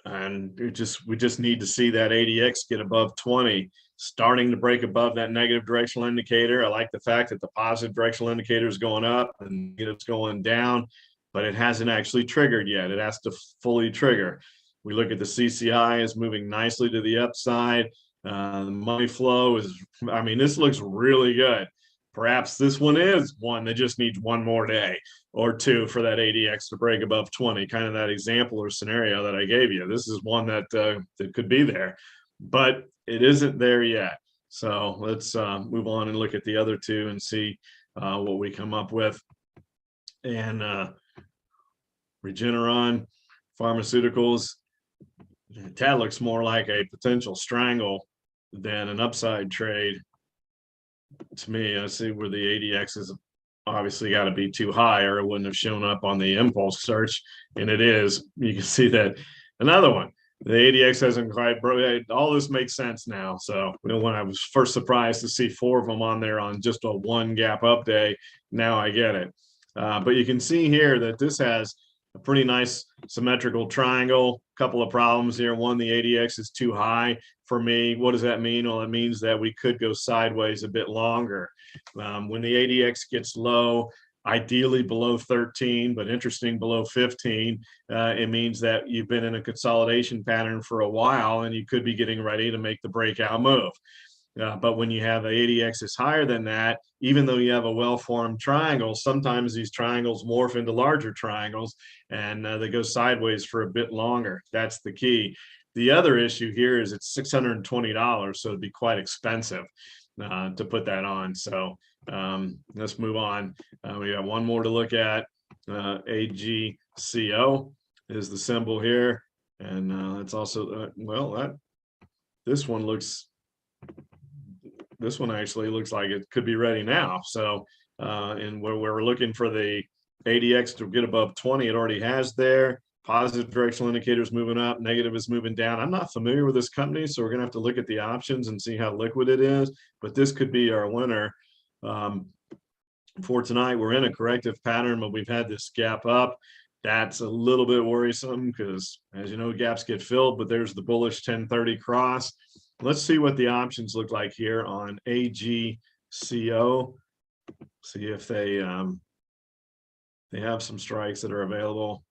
and we just need to see that ADX get above 20, starting to break above that negative directional indicator. I like the fact that the positive directional indicator is going up and it's going down, but it hasn't actually triggered yet. It has to fully trigger. We look at the CCI is moving nicely to the upside. The money flow is, I mean, this looks really good. Perhaps this one is one that just needs one more day or two for that ADX to break above 20, kind of that example or scenario that I gave you. This is one that could be there, but it isn't there yet. So let's move on and look at the other two and see what we come up with. And Regeneron Pharmaceuticals, that looks more like a potential strangle than an upside trade to me. I see where the ADX is obviously got to be too high or it wouldn't have shown up on the impulse search, and it is. You can see that. Another one, the ADX hasn't quite broken. All this makes sense now. So when I was first surprised to see 4 of them on there on just a 1 gap up day, now I get it. But you can see here that this has a pretty nice symmetrical triangle. Couple of problems here. One, the ADX is too high for me. What does that mean? Well, it means that we could go sideways a bit longer. When the ADX gets low, ideally below 13, but interesting below 15, it means that you've been in a consolidation pattern for a while and you could be getting ready to make the breakout move. But when you have a ADX is higher than that, even though you have a well-formed triangle, sometimes these triangles morph into larger triangles and they go sideways for a bit longer. That's the key. The other issue here is it's $620, so it'd be quite expensive to put that on. So let's move on. We got one more to look at. AGCO is the symbol here, and it's also this one actually looks like it could be ready now. So and where we're looking for the ADX to get above 20, it already has there. Positive directional indicators moving up, negative is moving down. I'm not familiar with this company, so we're gonna have to look at the options and see how liquid it is, but this could be our winner. For tonight, we're in a corrective pattern, but we've had this gap up. That's a little bit worrisome because, as you know, gaps get filled, but there's the bullish 1030 cross. Let's see what the options look like here on AGCO. See if they have some strikes that are available.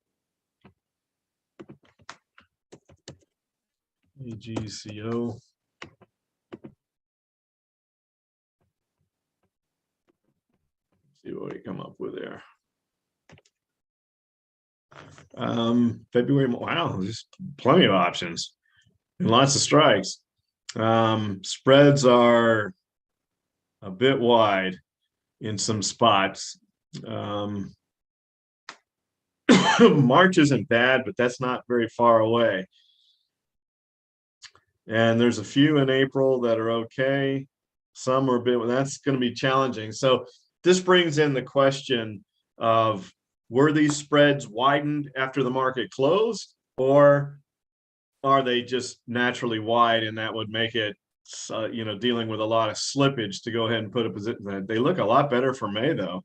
AGCO. See what we come up with there. February, wow, there's plenty of options and lots of strikes. Spreads are a bit wide in some spots. March isn't bad, but that's not very far away. And there's a few in April that are okay. Some are a bit, that's going to be challenging. So this brings in the question of, were these spreads widened after the market closed, or are they just naturally wide, and that would make it, dealing with a lot of slippage to go ahead and put a position? They look a lot better for May, though.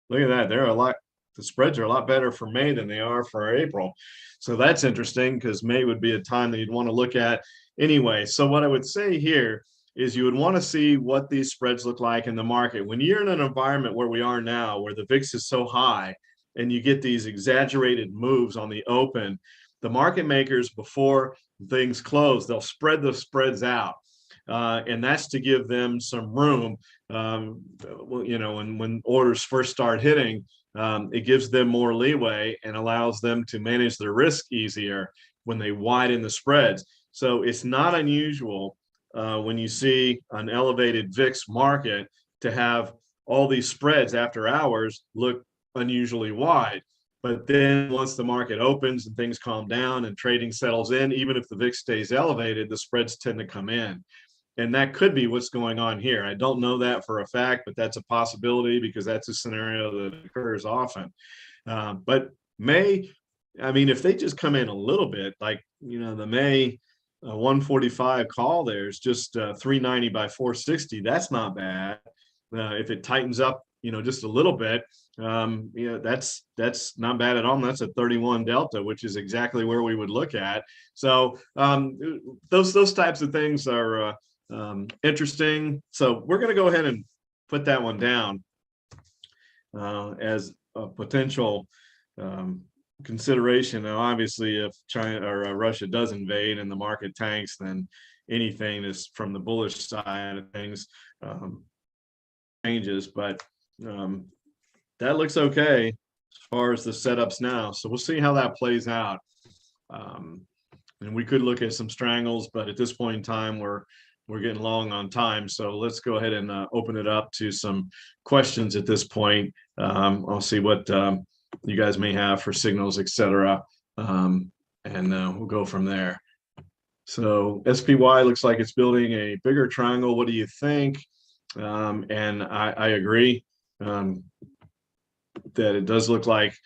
Look at that. The spreads are a lot better for May than they are for April. So that's interesting, because May would be a time that you'd want to look at anyway. So what I would say here is you would want to see what these spreads look like in the market. When you're in an environment where we are now, where the VIX is so high and you get these exaggerated moves on the open, the market makers, before things close, they'll spread the spreads out. And that's to give them some room. When orders first start hitting, it gives them more leeway and allows them to manage their risk easier when they widen the spreads. So it's not unusual when you see an elevated VIX market to have all these spreads after hours look unusually wide. But then once the market opens and things calm down and trading settles in, even if the VIX stays elevated, the spreads tend to come in. And that could be what's going on here. I don't know that for a fact, but that's a possibility, because that's a scenario that occurs often. But May, I mean, if they just come in a little bit, like, the May 145 call, there's just 390 by 460. That's not bad. If it tightens up, just a little bit, that's not bad at all. And that's a 31 delta, which is exactly where we would look at. So those types of things are interesting. So we're going to go ahead and put that one down as a potential consideration. Now, obviously, if China or Russia does invade and the market tanks, then anything is from the bullish side of things changes. But that looks okay as far as the setups now. So we'll see how that plays out. And we could look at some strangles, but at this point in time, we're getting long on time. So let's go ahead and open it up to some questions at this point. I'll see what you guys may have for signals, etc. And we'll go from there. So SPY looks like it's building a bigger triangle. What do you think? And I agree that it does look like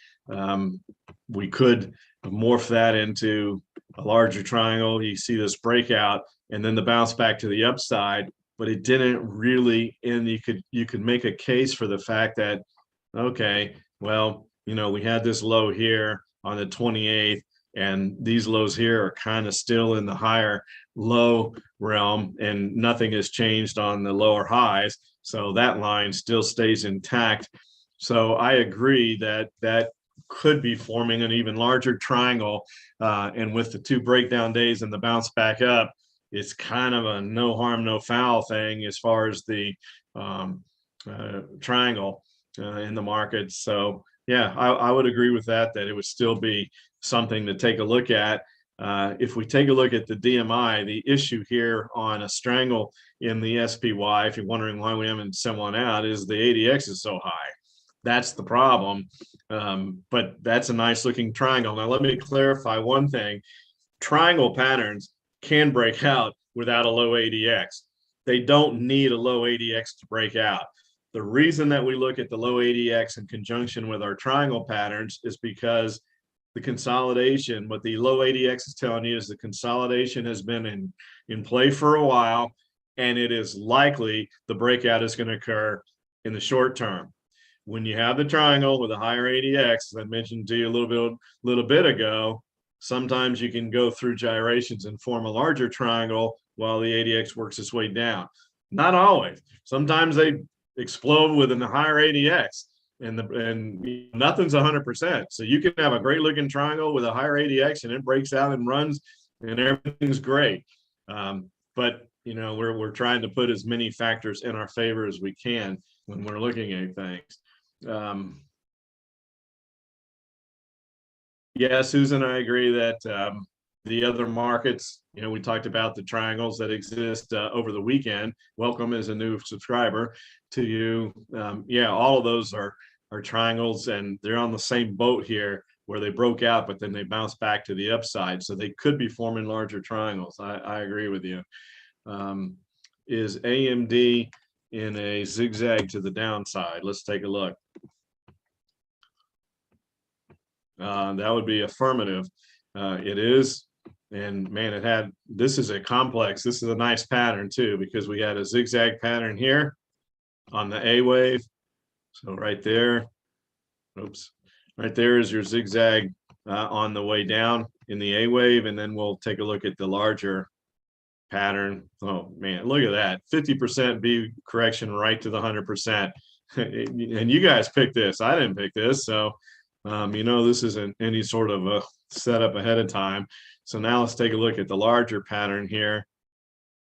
we could morph that into a larger triangle. You see this breakout and then the bounce back to the upside, but it didn't really. And you could make a case for the fact that, okay, well, we had this low here on the 28th, and these lows here are kind of still in the higher low realm, and nothing has changed on the lower highs. So that line still stays intact. So I agree that that could be forming an even larger triangle. And with the two breakdown days and the bounce back up, it's kind of a no harm, no foul thing as far as the triangle in the market. So yeah, I would agree with that it would still be something to take a look at. If we take a look at the DMI, the issue here on a strangle in the SPY, if you're wondering why we haven't sent one out, is the ADX is so high. That's the problem. But that's a nice looking triangle. Now, let me clarify one thing. Triangle patterns can break out without a low ADX. They don't need a low ADX to break out. The reason that we look at the low ADX in conjunction with our triangle patterns is because the consolidation, what the low ADX is telling you is the consolidation has been in play for a while, and it is likely the breakout is going to occur in the short term. When you have the triangle with a higher ADX, as I mentioned to you a little bit ago, sometimes you can go through gyrations and form a larger triangle while the ADX works its way down. Not always. Sometimes they explode with a higher ADX. And nothing's 100%. So you can have a great looking triangle with a higher ADX and it breaks out and runs and everything's great. But we're trying to put as many factors in our favor as we can when we're looking at things. Yeah, Susan, I agree that the other markets, we talked about the triangles that exist over the weekend. Welcome as a new subscriber to you. Yeah, all of those are triangles, and they're on the same boat here where they broke out, but then they bounce back to the upside. So they could be forming larger triangles. I agree with you. Is AMD in a zigzag to the downside? Let's take a look. That would be affirmative. It is. And man, this is a complex, this is a nice pattern too, because we had a zigzag pattern here on the A wave. So right there, oops, right there is your zigzag on the way down in the A wave. And then we'll take a look at the larger pattern. Oh man, look at that, 50% B correction right to the 100%. And you guys picked this, I didn't pick this. So, this isn't any sort of a setup ahead of time. So now let's take a look at the larger pattern here.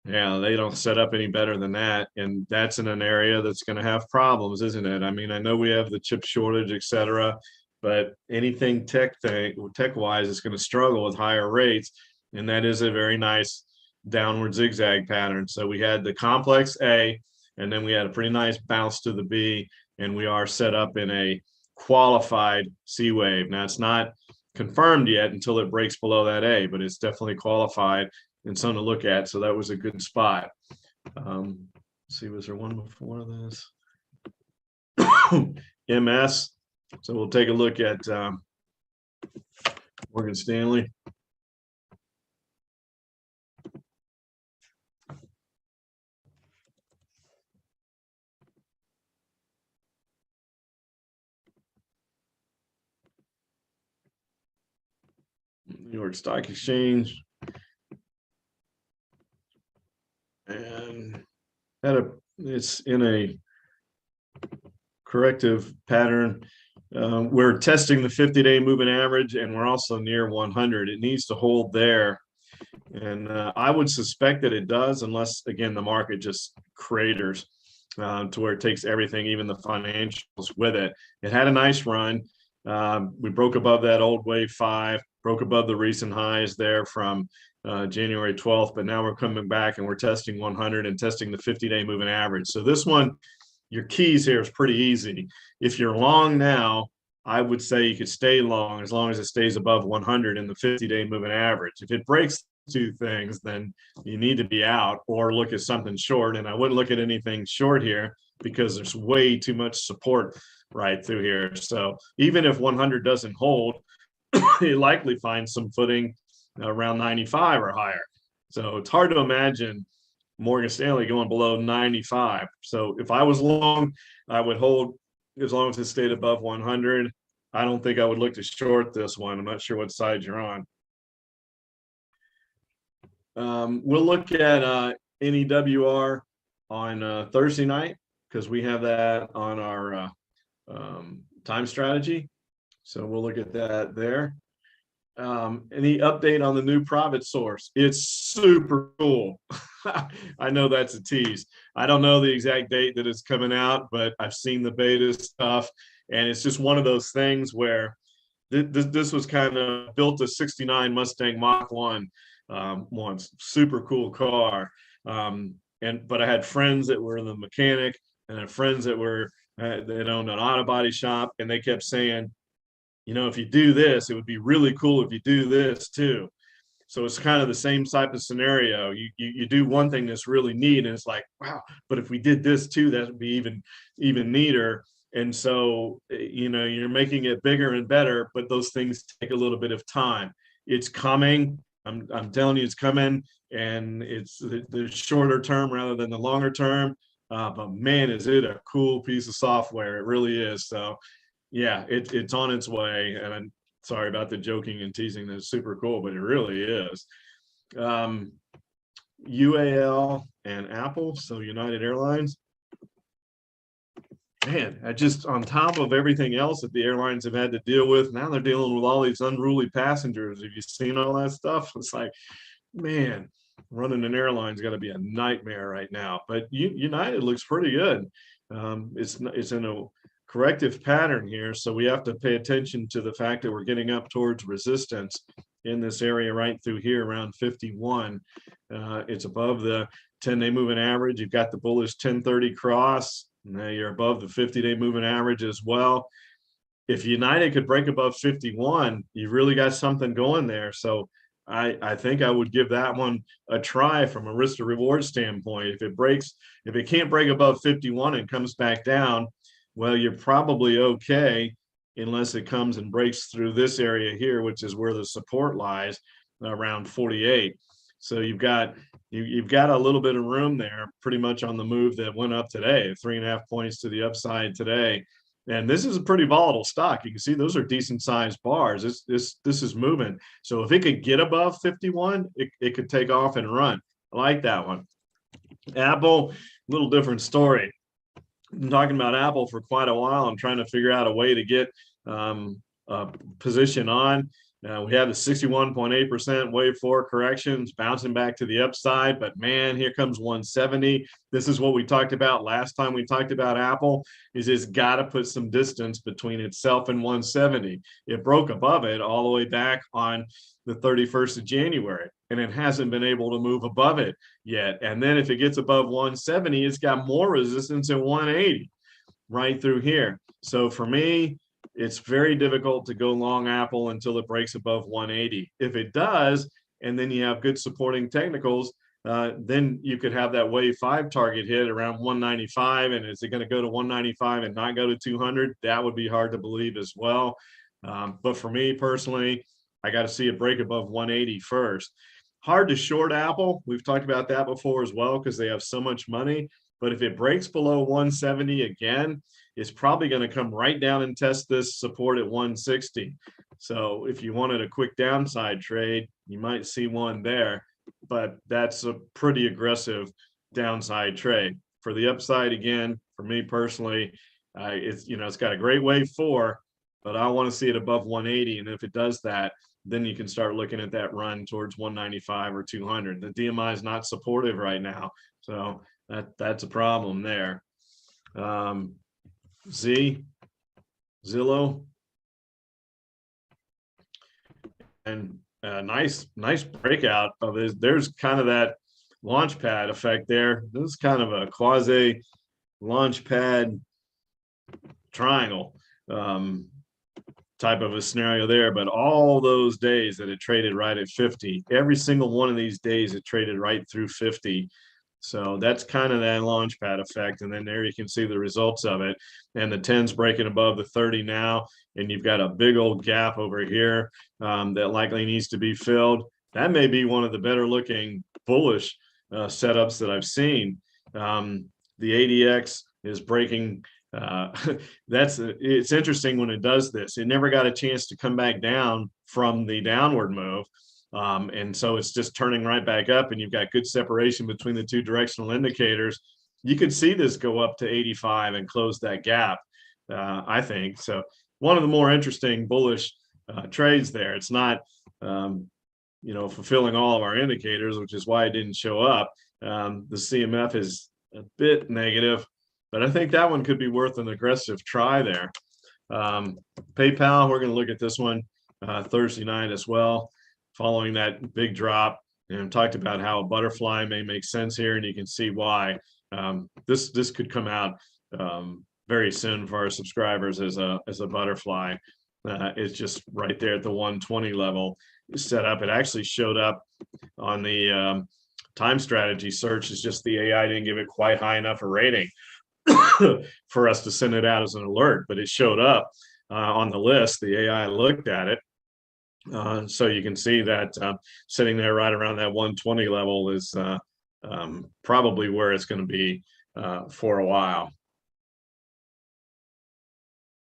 Yeah, they don't set up any better than that. And that's in an area that's going to have problems, isn't it? I mean, I know we have the chip shortage, et cetera, but anything tech-wise is going to struggle with higher rates. And that is a very nice downward zigzag pattern. So we had the complex A, and then we had a pretty nice bounce to the B, and we are set up in a qualified C wave. Now it's not confirmed yet until it breaks below that A, but it's definitely qualified and something to look at. So that was a good spot. Let's see, was there one before this? MS. So we'll take a look at Morgan Stanley. New York Stock Exchange, and it's in a corrective pattern. We're testing the 50-day moving average, and we're also near 100. It needs to hold there, and I would suspect that it does, unless again the market just craters to where it takes everything, even the financials, with it. It had a nice run. We broke above that old wave 5, broke above the recent highs there from January 12th, but now we're coming back and we're testing 100 and testing the 50-day moving average. So this one, your keys here is pretty easy. If you're long now, I would say you could stay long as it stays above 100 in the 50-day moving average. If it breaks two things, then you need to be out or look at something short. And I wouldn't look at anything short here because there's way too much support right through here. So even if 100 doesn't hold, you likely find some footing around 95 or higher. So it's hard to imagine Morgan Stanley going below 95. So if I was long, I would hold as long as it stayed above 100. I don't think I would look to short this one. I'm not sure what side you're on. We'll look at NEWR on Thursday night because we have that on our time strategy. So we'll look at that there. Any update on the new profit source? It's super cool. I know that's a tease. I don't know the exact date that it's coming out, but I've seen the beta stuff, and it's just one of those things where this was kind of built a 69 Mustang Mach 1 once. Super cool car. But I had friends that were in the mechanic, and I had friends that were that owned an auto body shop, and they kept saying, if you do this, it would be really cool if you do this too. So it's kind of the same type of scenario. You do one thing that's really neat, and it's like, wow, but if we did this too, that would be even neater. And so, you're making it bigger and better, but those things take a little bit of time. It's coming. I'm telling you, it's coming, and it's the shorter term rather than the longer term. But man, is it a cool piece of software. It really is. So yeah, it's on its way. And I'm sorry about the joking and teasing. That's super cool, but it really is. UAL and Apple, so United Airlines. Man, I just, on top of everything else that the airlines have had to deal with, now they're dealing with all these unruly passengers. Have you seen all that stuff? It's like, man, running an airline's got to be a nightmare right now. But United looks pretty good. It's in a corrective pattern here, so we have to pay attention to the fact that we're getting up towards resistance in this area right through here around 51. It's above the 10-day moving average. You've got the bullish 1030 cross. Now you're above the 50-day moving average as well. If United could break above 51, you've really got something going there. So I think I would give that one a try from a risk to reward standpoint. If it can't break above 51 and comes back down, well, you're probably okay unless it comes and breaks through this area here, which is where the support lies around 48. So you've got a little bit of room there, pretty much on the move that went up today, 3.5 points to the upside today. And this is a pretty volatile stock. You can see those are decent sized bars. This is moving. So if it could get above 51, it could take off and run. I like that one. Apple, little different story. Been talking about Apple for quite a while. I'm trying to figure out a way to get a position on. We have the 61.8% wave 4 corrections bouncing back to the upside, but man, here comes 170. This is what we talked about last time we talked about Apple, is it's got to put some distance between itself and 170. It broke above it all the way back on the 31st of January, and it hasn't been able to move above it yet. And then if it gets above 170, it's got more resistance at 180 right through here. So for me, it's very difficult to go long Apple until it breaks above 180. If it does, and then you have good supporting technicals, then you could have that wave 5 target hit around 195. And is it going to go to 195 and not go to 200? That would be hard to believe as well. But for me personally, I got to see it break above 180 first. Hard to short Apple. We've talked about that before as well because they have so much money. But if it breaks below 170 again, it's probably going to come right down and test this support at 160. So if you wanted a quick downside trade, you might see one there, but that's a pretty aggressive downside trade. For the upside, again, for me personally, it's got a great wave 4, but I want to see it above 180. And if it does that, then you can start looking at that run towards 195 or 200. The DMI is not supportive right now, so that's a problem there. Zillow, and nice breakout of this. There's kind of that launch pad effect there. This is kind of a quasi launch pad triangle type of a scenario there. But all those days that it traded right at 50, every single one of these days it traded right through 50. So that's kind of that launch pad effect. And then there you can see the results of it. And the 10's breaking above the 30 now. And you've got a big old gap over here that likely needs to be filled. That may be one of the better looking bullish setups that I've seen. The ADX is breaking. It's interesting when it does this. It never got a chance to come back down from the downward move. And so it's just turning right back up, and you've got good separation between the two directional indicators. You could see this go up to 85 and close that gap, I think. So one of the more interesting bullish trades there. It's not fulfilling all of our indicators, which is why it didn't show up. The CMF is a bit negative, but I think that one could be worth an aggressive try there. PayPal, we're going to look at this one Thursday night as well, following that big drop, and talked about how a butterfly may make sense here, and you can see why. This could come out very soon for our subscribers as a butterfly. It's just right there at the 120 level set up. It actually showed up on the time strategy search. It's just the AI didn't give it quite high enough a rating for us to send it out as an alert, but it showed up on the list. The AI looked at it. So you can see that sitting there right around that 120 level is probably where it's going to be for a while.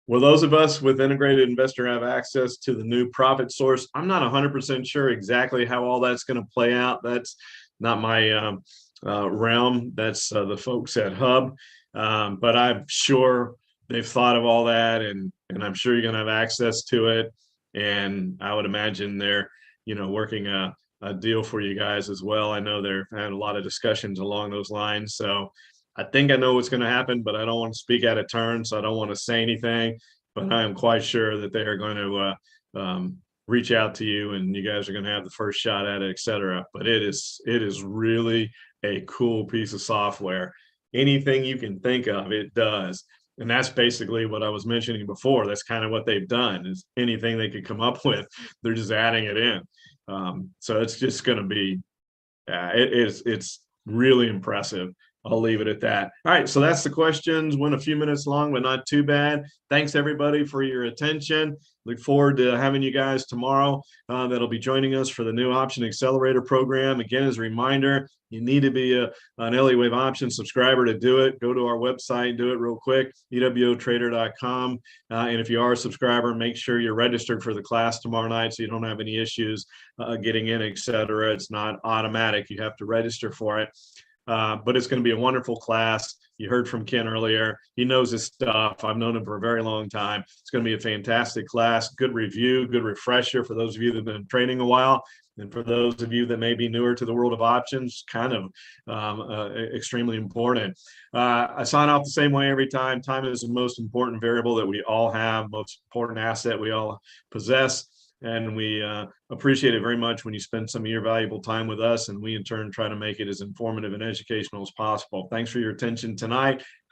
Will those of us with Integrated Investor have access to the new profit source? I'm not 100% sure exactly how all that's going to play out. That's not my realm. That's the folks at Hub. But I'm sure they've thought of all that, and I'm sure you're going to have access to it. And I would imagine they're, working a deal for you guys as well. I know they're had a lot of discussions along those lines. So I think I know what's going to happen, but I don't want to speak out of turn, so I don't want to say anything. But I am quite sure that they are going to reach out to you, and you guys are going to have the first shot at it, et cetera. But it is really a cool piece of software. Anything you can think of, it does. And that's basically what I was mentioning before. That's kind of what they've done, is anything they could come up with, they're just adding it in. So it's just going to be, it's really impressive. I'll leave it at that. All right, so that's the questions. Went a few minutes long, but not too bad. Thanks everybody for your attention. Look forward to having you guys tomorrow that'll be joining us for the new Option Accelerator program. Again, as a reminder, you need to be an Elliott Wave Option subscriber to do it. Go to our website, do it real quick, EWOtrader.com. And if you are a subscriber, make sure you're registered for the class tomorrow night so you don't have any issues getting in, et cetera. It's not automatic. You have to register for it. But it's going to be a wonderful class. You heard from Ken earlier. He knows his stuff. I've known him for a very long time. It's going to be a fantastic class, good review, good refresher for those of you that have been trading a while. And for those of you that may be newer to the world of options, kind of extremely important. I sign off the same way every time. Time is the most important variable that we all have, most important asset we all possess. And we appreciate it very much when you spend some of your valuable time with us, and we in turn try to make it as informative and educational as possible. Thanks for your attention tonight.